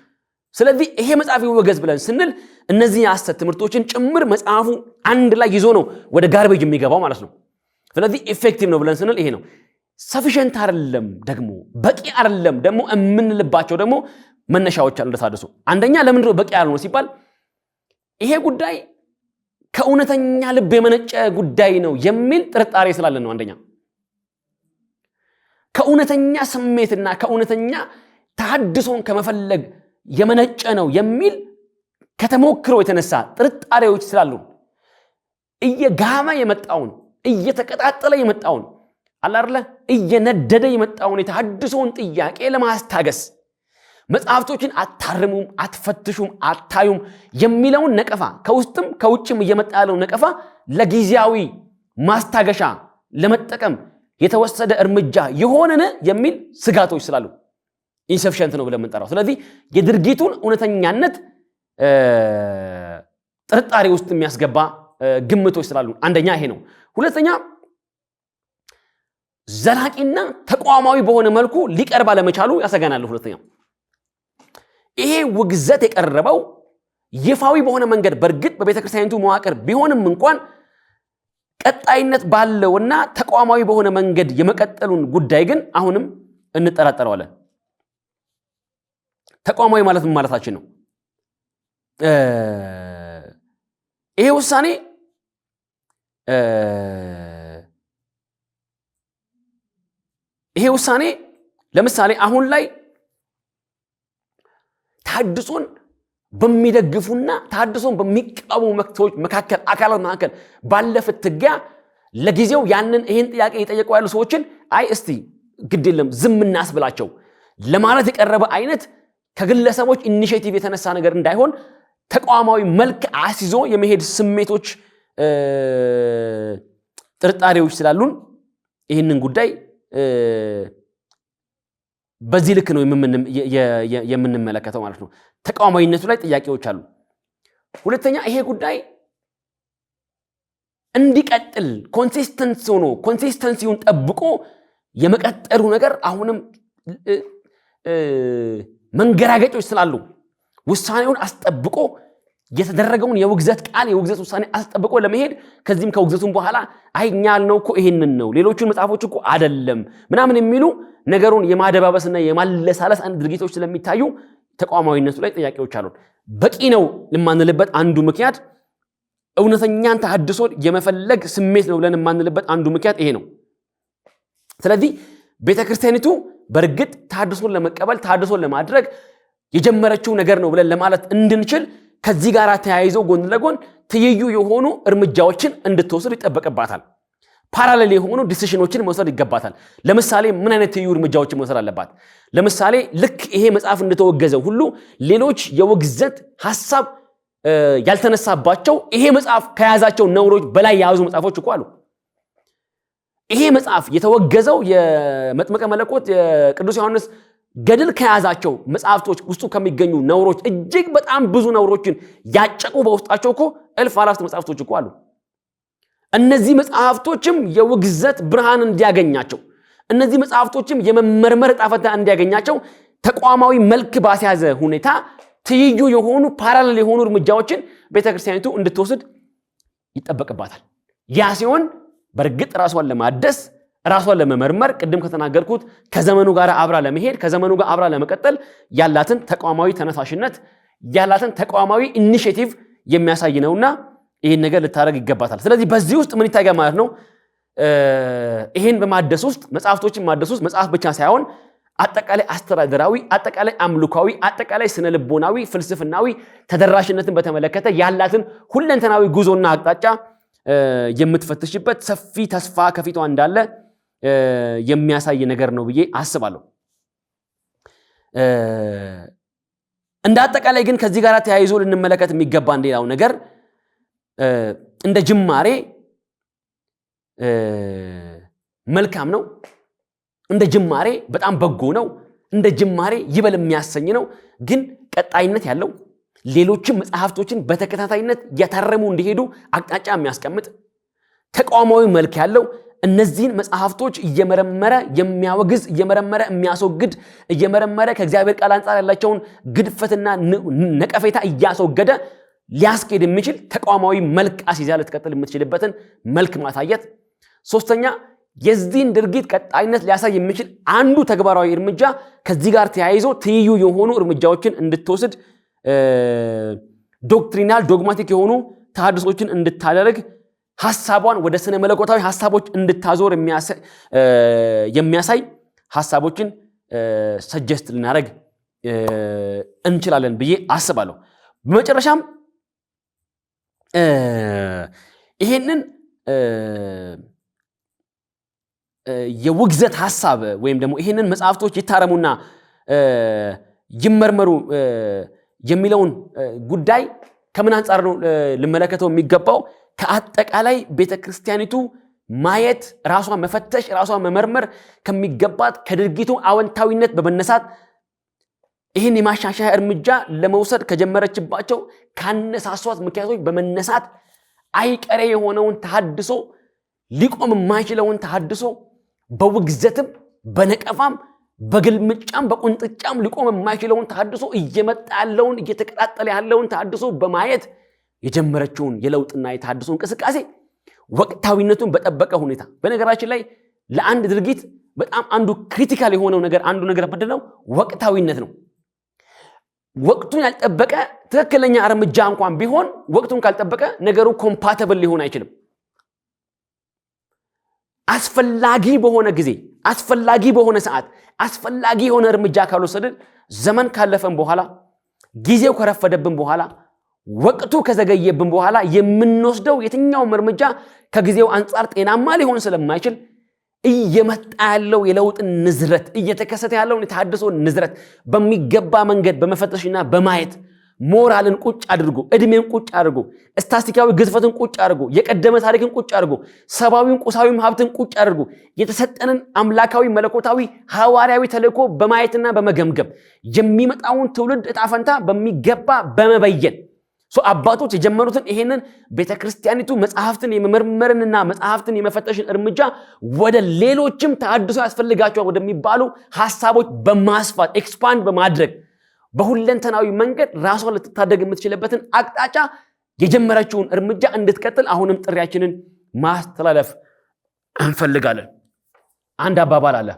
ስለዚህ ይሄ መጽሐፍ ይወገዝ ብለን ስንል እነዚህ የሐሰት ትምህርቶችን ጭምር መጽሐፉ አንድ ላይ ይዞ ነው ወደ ጋርቤጅ የሚገባው ማለት ነው። ስለዚህ ኢፌክቲቭ ነው ብለን ስንል ይሄ ነው። ሰፊሺየንት አይደለም ደግሞ በቂ አይደለም ደግሞ የምንልባቸው ደግሞ መነሻዎች አሉ እንደታደሱ። አንደኛ ለምንድን ነው በቂ ያልሆነው ሲባል ይሄ ጉዳይ ከእውነተኛ ልብ የመነጨ ጉዳይ ነው የሚል ጥርጣሬ ስላለን ነው። አንደኛ ከእውነተኛ ስሜትና ከእውነተኛ ተሐድሶን ከመፈለግ የመነጨ ነው የሚል ከተሞክሮ የተነሳ ጥርጣሬዎች ስላሉ እየጋመ የመጣውን እየተቀጣጠለ የመጣውን አላርለ እየነደደ የመጣውን የተሐድሶን ጥያቄ ለማስታገስ መጽሐፍቶችን አታርሙም፣ አትፈትሹም፣ አታዩም የሚለውን ነቀፋ ከውስጥም ከውጭም እየመጣ ያለው ነቀፋ ለጊዜያዊ ማስታገሻ ለመጠቀም የተወሰደ እርምጃ የሆነን የሚል ስጋቶች ስላሉ ኢንሰፊሽንት ነው ብለን የምንጠራው። ስለዚህ የድርጊቱን እውነተኛነት ጥርጣሬ ውስጥ የሚያስገባ ግምቶች ስላሉ አንደኛ ይሄ ነው። ሁለተኛ ዘላቂና ተቋማዊ በሆነ መልኩ ሊቀርብ አለመቻሉ ያሰጋናል። ሁለተኛ ይሄ ውግዘት የቀረበው ይፋዊ በሆነ መንገድ በእርግጥ በቤተክርስቲያኒቱ መዋቅር ቢሆንም እንኳን ቀጣይነት ባለውና ተቋማዊ በሆነ መንገድ የመቀጠሉን ጉዳይ ግን አሁንም እንጠራጠረዋለን። ተቋማዊ ማለት ምን ማለታችን ነው? ይሄ ውሳኔ ለምሳሌ አሁን ላይ ተሐድሶን በሚደግፉና ተሐድሶን በሚቃወሙ ሰዎች መካከል አካላት መካከል ባለ ፍትጊያ ለጊዜው ይህን ጥያቄ የጠየቁ ያሉ ሰዎችን አይ እስቲ ግድ የለም ዝም እናስብላቸው ለማለት የቀረበ አይነት ከግለሰቦች ኢኒሼቲቭ የተነሳ ነገር እንዳይሆን ተቋማዊ መልክ አስይዞ የመሄድ ስሜቶች ጥርጣሬዎች ስላሉን ይህንን ጉዳይ በዚህ ልክ ነው የምንመለከተው ማለት ነው። ተቋማዊነቱ ላይ ጥያቄዎች አሉ። ሁለተኛ ይሄ ጉዳይ እንዲቀጥል ኮንሲስተንሲውን ጠብቆ የመቀጠሉ ነገር አሁንም መንገራገጮች ስላሉ ውሳኔውን አስጠብቆ የተደረገውን የውግዘት ቃል የውግዘት ውሳኔ አስጠብቆ ለመሄድ ከዚህም ከውግዘቱም በኋላ እኛ ያልነው እኮ ይሄንን ነው ሌሎቹን መጽሐፎች እኮ አይደለም ምናምን የሚሉ ነገሩን የማደባበስና የማለሳለስ አንድ ድርጊቶች ስለሚታዩ ተቋማዊነቱ ላይ ጥያቄዎች አሉ። በቂ ነው ለማንልበት አንዱ ምክንያት እውነተኛን ተሐድሶ የመፈለግ ስሜት ነው ብለን የማንልበት አንዱ ምክንያት ይሄ ነው። ስለዚህ ቤተክርስቲያኒቱ በርግጥ ተሐድሶን ለመቀበል ተሐድሶን ለማድረግ የጀመረችው ነገር ነው ብለን ለማለት እንድንችል ከዚህ ጋር ተያይዞ ጎን ለጎን ትይዩ የሆኑ እርምጃዎችን እንድትወስድ ይጠበቅባታል። ፓራሌል የሆኑ ዲሲሽኖችን መውሰድ ይገባታል። ለምሳሌ ምን አይነት ትይዩ እርምጃዎችን መውሰድ አለባት? ለምሳሌ ልክ ይሄ መጽሐፍ እንደተወገዘው ሁሉ ሌሎች የውግዘት ሐሳብ ያልተነሳባቸው ይሄ መጽሐፍ ከያዛቸው ነውሮች በላይ የያዙ መጽሐፎች እኮ አሉ። ይሄ መጽሐፍ የተወገዘው የመጥምቀ መለኮት የቅዱስ ዮሐንስ ገድል ከያዛቸው መጽሐፍቶች ውስጡ ከሚገኙ ነውሮች እጅግ በጣም ብዙ ነውሮችን ያጨቁ በውስጣቸው እኮ እልፍ አላፍት መጽሐፍቶች እኮ አሉ። እነዚህ መጽሐፍቶችም የውግዘት ብርሃን እንዲያገኛቸው እነዚህ መጽሐፍቶችም የመመርመር ዕጣ ፈንታ እንዲያገኛቸው ተቋማዊ መልክ ባስያዘ ሁኔታ ትይዩ የሆኑ ፓራሌል የሆኑ እርምጃዎችን ቤተክርስቲያኒቱ እንድትወስድ ይጠበቅባታል። ያ ሲሆን በርግጥ ራሷን ለማደስ ራሷን ለመመርመር ቅድም ከተናገርኩት ከዘመኑ ጋር አብራ ለመሄድ ከዘመኑ ጋር አብራ ለመቀጠል ያላትን ተቋማዊ ተነሳሽነት ያላትን ተቋማዊ ኢኒሼቲቭ የሚያሳይ ነውና ይሄን ነገር ልታደርግ ይገባታል። ስለዚህ በዚህ ውስጥ ምን ይታያል ማለት ነው? ይሄን በማደስ ውስጥ መጽሐፍቶችን ማደስ ውስጥ መጽሐፍ ብቻ ሳይሆን አጠቃላይ አስተዳደራዊ አጠቃላይ አምልካዊ አጠቃላይ ስነልቦናዊ ፍልስፍናዊ ተደራሽነትን በተመለከተ ያላትን ሁለንተናዊ ጉዞና አቅጣጫ የምትፈትሽበት ሰፊ ተስፋ ከፊቷ እንዳለ የሚያሳይ ነገር ነው ብዬ አስባለሁ። እንደ አጠቃላይ ግን ከዚህ ጋር ተያይዞ ልንመለከት የሚገባ ሌላው ነገር እንደ ጅማሬ መልካም ነው፣ እንደ ጅማሬ በጣም በጎ ነው፣ እንደ ጅማሬ ይበል የሚያሰኝ ነው። ግን ቀጣይነት ያለው ሌሎችም መጽሐፍቶችን በተከታታይነት እያታረሙ እንዲሄዱ አቅጣጫ የሚያስቀምጥ ተቋማዊ መልክ ያለው እነዚህን መጽሐፍቶች እየመረመረ የሚያወግዝ እየመረመረ የሚያስወግድ እየመረመረ ከእግዚአብሔር ቃል አንጻር ያላቸውን ግድፈትና ነቀፌታ እያስወገደ ሊያስኬድ የሚችል ተቋማዊ መልክ አስይዛ ልትቀጥል የምትችልበትን መልክ ማሳየት። ሶስተኛ የዚህን ድርጊት ቀጣይነት ሊያሳይ የሚችል አንዱ ተግባራዊ እርምጃ ከዚህ ጋር ተያይዞ ትይዩ የሆኑ እርምጃዎችን እንድትወስድ ዶክትሪናል ዶግማቲክ የሆኑ ተሐድሶችን እንድታደርግ ሐሳቧን ወደ ስነ መለኮታዊ ሐሳቦች እንድታዞር የሚያሳይ ሐሳቦችን ሰጀስት ልናደርግ እንችላለን ብዬ አስባለሁ። በመጨረሻም ይሄንን የውግዘት ሐሳብ ወይም ደግሞ ይሄንን መጽሐፍቶች ይታረሙና ይመርመሩ የሚለውን ጉዳይ ከምን አንጻር ነው ልመለከተው የሚገባው? ከአጠቃላይ ቤተክርስቲያኒቱ ማየት ራሷን መፈተሽ ራሷን መመርመር ከሚገባት ከድርጊቱ አወንታዊነት በመነሳት ይህን የማሻሻያ እርምጃ ለመውሰድ ከጀመረችባቸው ካነሳሷት ምክንያቶች በመነሳት አይቀሬ የሆነውን ተሐድሶ ሊቆም የማይችለውን ተሐድሶ በውግዘትም በነቀፋም በግልምጫም በቁንጥጫም ሊቆም የማይችለውን ተሐድሶ እየመጣ ያለውን እየተቀጣጠለ ያለውን ተሐድሶ በማየት የጀመረችውን የለውጥና የተሐድሶ እንቅስቃሴ ወቅታዊነቱን በጠበቀ ሁኔታ በነገራችን ላይ ለአንድ ድርጊት በጣም አንዱ ክሪቲካል የሆነው ነገር አንዱ ነገር ምንድነው? ወቅታዊነት ነው። ወቅቱን ያልጠበቀ ትክክለኛ እርምጃ እንኳን ቢሆን ወቅቱን ካልጠበቀ ነገሩ ኮምፓቲብል ሊሆን አይችልም። አስፈላጊ በሆነ ጊዜ አስፈላጊ በሆነ ሰዓት አስፈላጊ የሆነ እርምጃ ካልወሰድን ዘመን ካለፈን በኋላ ጊዜው ከረፈደብን በኋላ ወቅቱ ከዘገየብን በኋላ የምንወስደው የትኛውም እርምጃ ከጊዜው አንጻር ጤናማ ሊሆን ስለማይችል እየመጣ ያለው የለውጥን ንዝረት እየተከሰተ ያለውን የተሐድሶ ንዝረት በሚገባ መንገድ በመፈተሽና በማየት ሞራልን ቁጭ አድርጎ እድሜን ቁጭ አድርጎ ስታስቲካዊ ግዝፈትን ቁጭ አድርጎ የቀደመ ታሪክን ቁጭ አድርጎ ሰባዊን ቁሳዊም ሀብትን ቁጭ አድርጎ የተሰጠንን አምላካዊ መለኮታዊ ሐዋርያዊ ተልእኮ በማየትና በመገምገም የሚመጣውን ትውልድ ዕጣ ፈንታ በሚገባ በመበየን አባቶች የጀመሩትን ይሄንን ቤተክርስቲያኒቱ መጽሐፍትን የመመርመርንና መጽሐፍትን የመፈተሽን እርምጃ ወደ ሌሎችም ተሐድሶ ያስፈልጋቸዋል ወደሚባሉ ሐሳቦች በማስፋት ኤክስፓንድ በማድረግ በሁለንተናዊ መንገድ ራሷን ልትታደግ የምትችልበትን አቅጣጫ የጀመረችውን እርምጃ እንድትቀጥል አሁንም ጥሪያችንን ማስተላለፍ እንፈልጋለን። አንድ አባባል አለ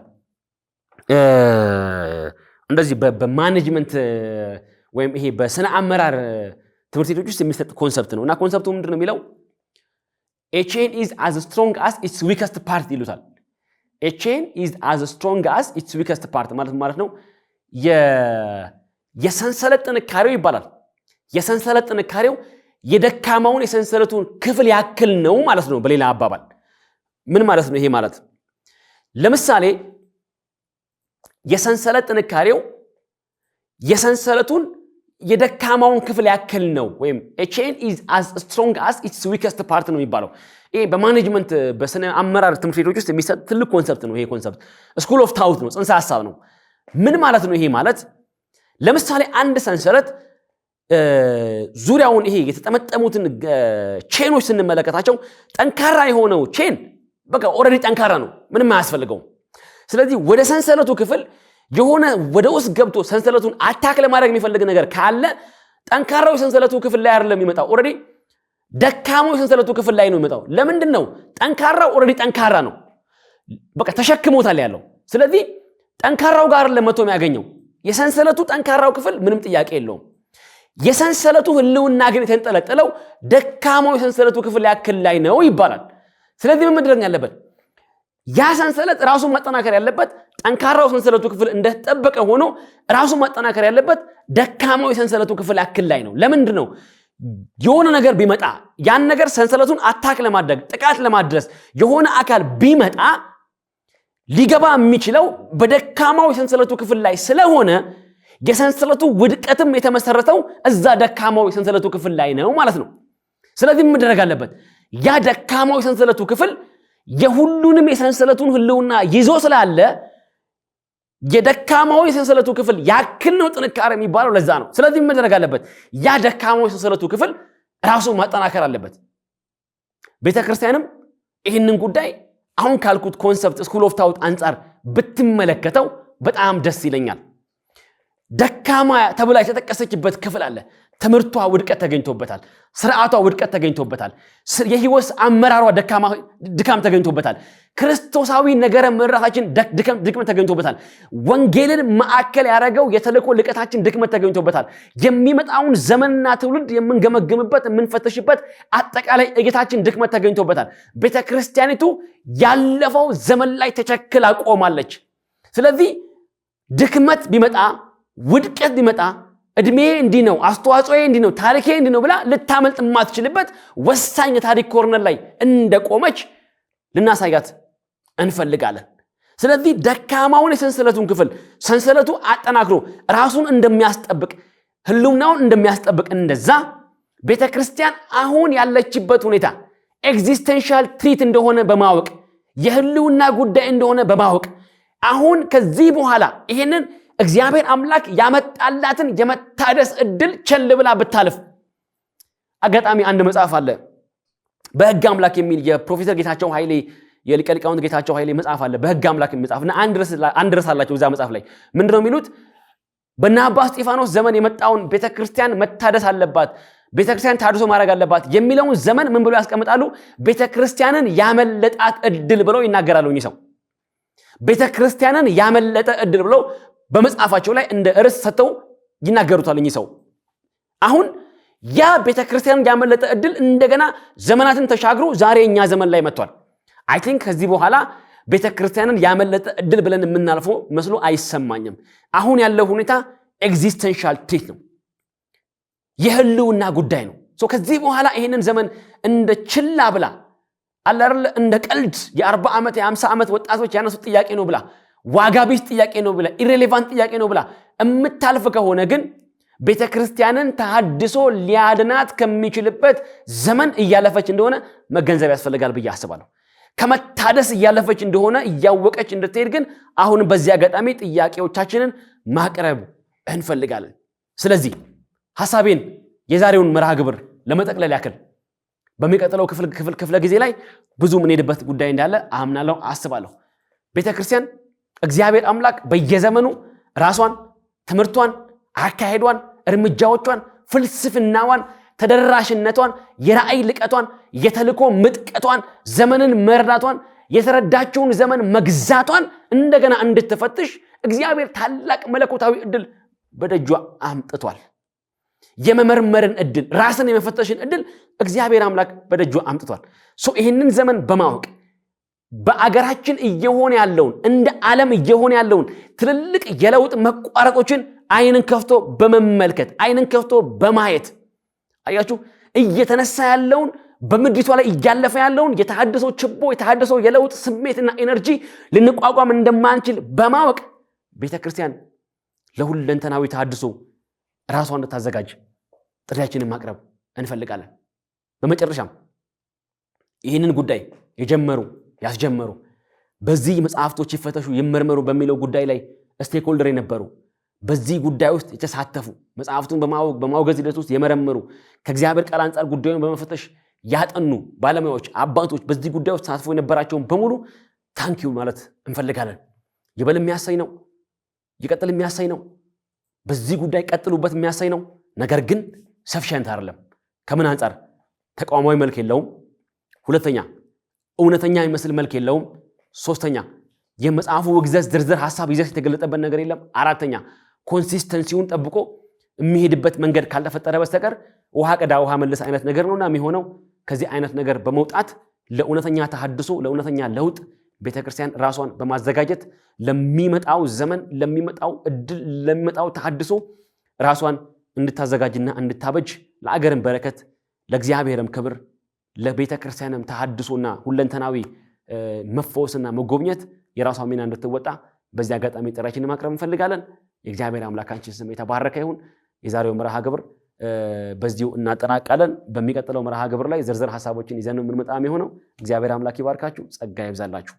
እንደዚህ በማኔጅመንት ወይም ይሄ በስነ አመራር ትምህርት ቤቶች ውስጥ የሚሰጥ ኮንሰፕት ነው እና ኮንሰፕቱ ምንድነው የሚለው a chain is as strong as its weakest part ይሉታል። a chain is as strong as its weakest part ማለት ነው የሰንሰለት ጥንካሬው ይባላል። የሰንሰለት ጥንካሬው የደካማውን የሰንሰለቱን ክፍል ያክል ነው ማለት ነው። በሌላ አባባል ምን ማለት ነው ይሄ ማለት? ለምሳሌ የሰንሰለት ጥንካሬው የሰንሰለቱን የደካማውን ክፍል ያክል ነው ወይም a chain is as strong as its weakest part ነው የሚባለው። ይሄ በማኔጅመንት በስነ አመራር ትምህርት ቤቶች ውስጥ የሚሰጥ ትልቅ ኮንሰፕት ነው። ይሄ ኮንሰፕት ስኩል ኦፍ ታውት ነው፣ ጽንሰ ሐሳብ ነው። ምን ማለት ነው ይሄ ማለት? ለምሳሌ አንድ ሰንሰለት ዙሪያውን ይሄ የተጠመጠሙትን ቼኖች ስንመለከታቸው ጠንካራ የሆነው ቼን በቃ ኦሬዲ ጠንካራ ነው፣ ምንም አያስፈልገውም። ስለዚህ ወደ ሰንሰለቱ ክፍል የሆነ ወደ ውስጥ ገብቶ ሰንሰለቱን አታክ ለማድረግ የሚፈልግ ነገር ካለ ጠንካራው ሰንሰለቱ ክፍል ላይ አይደለም የሚመጣው፣ ኦሬዲ ደካማው ሰንሰለቱ ክፍል ላይ ነው የሚመጣው። ለምንድን ነው? ጠንካራው ኦሬዲ ጠንካራ ነው፣ በቃ ተሸክሞታል ያለው። ስለዚህ ጠንካራው ጋር ለመቶ የሚያገኘው የሰንሰለቱ ጠንካራው ክፍል ምንም ጥያቄ የለውም። የሰንሰለቱ ህልውና ግን የተንጠለጠለው ደካማው የሰንሰለቱ ክፍል ያክል ላይ ነው ይባላል። ስለዚህ ምን መደረግ ያለበት? ያ ሰንሰለት ራሱን ማጠናከር ያለበት ጠንካራው ሰንሰለቱ ክፍል እንደተጠበቀ ሆኖ ራሱን ማጠናከር ያለበት ደካማው የሰንሰለቱ ክፍል ያክል ላይ ነው። ለምንድን ነው? የሆነ ነገር ቢመጣ ያን ነገር ሰንሰለቱን አታክ ለማድረግ ጥቃት ለማድረስ የሆነ አካል ቢመጣ ሊገባ የሚችለው በደካማው የሰንሰለቱ ክፍል ላይ ስለሆነ የሰንሰለቱ ውድቀትም የተመሰረተው እዛ ደካማው የሰንሰለቱ ክፍል ላይ ነው ማለት ነው። ስለዚህ ምን መደረግ አለበት? ያ ደካማው የሰንሰለቱ ክፍል የሁሉንም የሰንሰለቱን ህልውና ይዞ ስላለ የደካማው የሰንሰለቱ ክፍል ያክል ነው ጥንካሬ የሚባለው ለዛ ነው። ስለዚህ ምን መደረግ አለበት? ያ ደካማው የሰንሰለቱ ክፍል ራሱን ማጠናከር አለበት። ቤተክርስቲያንም ይህንን ጉዳይ አሁን ካልኩት ኮንሰፕት ስኩል ኦፍ ታውት አንጻር ብትመለከተው በጣም ደስ ይለኛል። ደካማ ተብላ የተጠቀሰችበት ክፍል አለ። ትምህርቷ ውድቀት ተገኝቶበታል። ስርዓቷ ውድቀት ተገኝቶበታል። የህይወት አመራሯ ድካም ተገኝቶበታል። ክርስቶሳዊ ነገረ ምዕራፋችን ድክመት ተገኝቶበታል። ወንጌልን ማዕከል ያደረገው የተልእኮ ልቀታችን ድክመት ተገኝቶበታል። የሚመጣውን ዘመንና ትውልድ የምንገመግምበት የምንፈተሽበት አጠቃላይ እይታችን ድክመት ተገኝቶበታል። ቤተክርስቲያኒቱ ያለፈው ዘመን ላይ ተቸክላ ቆማለች። ስለዚህ ድክመት ቢመጣ ውድቀት ቢመጣ እድሜ እንዲህ ነው፣ አስተዋጽኦዬ እንዲህ ነው፣ ታሪኬ እንዲህ ነው ብላ ልታመልጥ የማትችልበት ወሳኝ የታሪክ ኮርነር ላይ እንደቆመች ልናሳያት እንፈልጋለን። ስለዚህ ደካማውን የሰንሰለቱን ክፍል ሰንሰለቱ አጠናክሮ ራሱን እንደሚያስጠብቅ ህልውናውን እንደሚያስጠብቅ እንደዛ ቤተክርስቲያን አሁን ያለችበት ሁኔታ ኤግዚስተንሻል ትሪት እንደሆነ በማወቅ የህልውና ጉዳይ እንደሆነ በማወቅ አሁን ከዚህ በኋላ ይሄንን እግዚአብሔር አምላክ ያመጣላትን የመታደስ እድል ቸል ብላ ብታልፍ። አጋጣሚ አንድ መጽሐፍ አለ በህግ አምላክ የሚል የፕሮፌሰር ጌታቸው ኃይሌ የሊቀ ሊቃውንት ጌታቸው ኃይሌ መጽሐፍ አለ በህግ አምላክ መጽሐፍና አንድ ርዕስ አላቸው። እዛ መጽሐፍ ላይ ምንድነው የሚሉት? በእነ አባ እስጢፋኖስ ዘመን የመጣውን ቤተክርስቲያን መታደስ አለባት፣ ቤተክርስቲያን ታድሶ ማድረግ አለባት የሚለውን ዘመን ምን ብለው ያስቀምጣሉ? ቤተክርስቲያንን ያመለጣት እድል ብለው ይናገራሉ። እኚህ ሰው ቤተክርስቲያንን ያመለጠ እድል ብለው በመጽሐፋቸው ላይ እንደ ርዕስ ሰጥተው ይናገሩታል። እኚህ ሰው አሁን ያ ቤተክርስቲያንን ያመለጠ እድል እንደገና ዘመናትን ተሻግሮ ዛሬ እኛ ዘመን ላይ መጥቷል። አይ ቲንክ ከዚህ በኋላ ቤተክርስቲያንን ያመለጠ እድል ብለን የምናልፈው መስሎ አይሰማኝም። አሁን ያለው ሁኔታ ኤግዚስተንሻል ትሪት ነው። የህልውና ጉዳይ ነው። ከዚህ በኋላ ይህንን ዘመን እንደ ችላ ብላ አላርለ እንደ ቀልድ የ40 ዓመት የ50 ዓመት ወጣቶች ያነሱት ጥያቄ ነው ብላ ዋጋ ቢስ ጥያቄ ነው ብላ ኢሬሌቫንት ጥያቄ ነው ብላ እምታልፍ ከሆነ ግን ቤተክርስቲያንን ተሐድሶ ሊያድናት ከሚችልበት ዘመን እያለፈች እንደሆነ መገንዘብ ያስፈልጋል ብዬ አስባለሁ። ከመታደስ እያለፈች እንደሆነ እያወቀች እንድትሄድ ግን አሁን በዚያ አጋጣሚ ጥያቄዎቻችንን ማቅረብ እንፈልጋለን። ስለዚህ ሐሳቤን የዛሬውን መርሃ ግብር ለመጠቅለል ያክል በሚቀጥለው ክፍለ ጊዜ ላይ ብዙ ምንሄድበት ጉዳይ እንዳለ አምናለሁ አስባለሁ። ቤተክርስቲያን እግዚአብሔር አምላክ በየዘመኑ ራሷን፣ ትምህርቷን፣ አካሄዷን፣ እርምጃዎቿን፣ ፍልስፍናዋን፣ ተደራሽነቷን፣ የራእይ ልቀቷን፣ የተልኮ ምጥቀቷን፣ ዘመንን መርዳቷን፣ የተረዳችውን ዘመን መግዛቷን እንደገና እንድትፈትሽ እግዚአብሔር ታላቅ መለኮታዊ ዕድል በደጇ አምጥቷል። የመመርመርን ዕድል፣ ራስን የመፈተሽን ዕድል እግዚአብሔር አምላክ በደጇ አምጥቷል። ይህንን ዘመን በማወቅ በአገራችን እየሆነ ያለውን እንደ ዓለም እየሆነ ያለውን ትልልቅ የለውጥ መቋረጦችን አይንን ከፍቶ በመመልከት አይንን ከፍቶ በማየት አያችሁ እየተነሳ ያለውን በምድሪቷ ላይ እያለፈ ያለውን የተሐድሶ ችቦ የተሐድሶ የለውጥ ስሜትና ኤነርጂ ልንቋቋም እንደማንችል በማወቅ ቤተክርስቲያን ለሁለንተናዊ ተሐድሶ ራሷን እንድታዘጋጅ ጥሪያችንን ማቅረብ እንፈልጋለን። በመጨረሻም ይህንን ጉዳይ ያስጀመሩ በዚህ መጽሐፍቶች ይፈተሹ ይመርመሩ በሚለው ጉዳይ ላይ ስቴክሆልደር የነበሩ በዚህ ጉዳይ ውስጥ የተሳተፉ መጽሐፍቱን በማውገዝ ሂደት ውስጥ የመረመሩ ከእግዚአብሔር ቃል አንጻር ጉዳዩን በመፈተሽ ያጠኑ ባለሙያዎች፣ አባቶች በዚህ ጉዳይ ውስጥ ተሳትፎ የነበራቸውን በሙሉ ታንኪዩ ማለት እንፈልጋለን። ይበል የሚያሳይ ነው፣ ይቀጥል የሚያሳይ ነው፣ በዚህ ጉዳይ ቀጥሉበት የሚያሳይ ነው። ነገር ግን ሰፊሸንት አይደለም። ከምን አንጻር? ተቋማዊ መልክ የለውም። ሁለተኛ እውነተኛ የሚመስል መልክ የለውም። ሶስተኛ የመጽሐፉ ውግዘት ዝርዝር ሐሳብ ይዘት የተገለጠበት ነገር የለም። አራተኛ ኮንሲስተንሲውን ጠብቆ የሚሄድበት መንገድ ካልተፈጠረ በስተቀር ውሃ ቀዳ ውሃ መልስ አይነት ነገር ነውና የሚሆነው ከዚህ አይነት ነገር በመውጣት ለእውነተኛ ተሐድሶ ለእውነተኛ ለውጥ ቤተክርስቲያን ራሷን በማዘጋጀት ለሚመጣው ዘመን ለሚመጣው እድል ለሚመጣው ተሐድሶ ራሷን እንድታዘጋጅና እንድታበጅ ለአገርም በረከት ለእግዚአብሔርም ክብር ለቤተክርስቲያንም ተሐድሶና ሁለንተናዊ መፈወስና መጎብኘት የራሷ ሚና እንድትወጣ በዚህ አጋጣሚ ጥሪያችንን ማቅረብ እንፈልጋለን። የእግዚአብሔር አምላካችን ስም የተባረከ ይሁን። የዛሬው መርሃ ግብር በዚሁ እናጠናቃለን። በሚቀጥለው መርሃ ግብር ላይ ዝርዝር ሐሳቦችን ይዘን የምንመጣ የሚሆነው እግዚአብሔር አምላክ ይባርካችሁ፣ ጸጋ ይብዛላችሁ።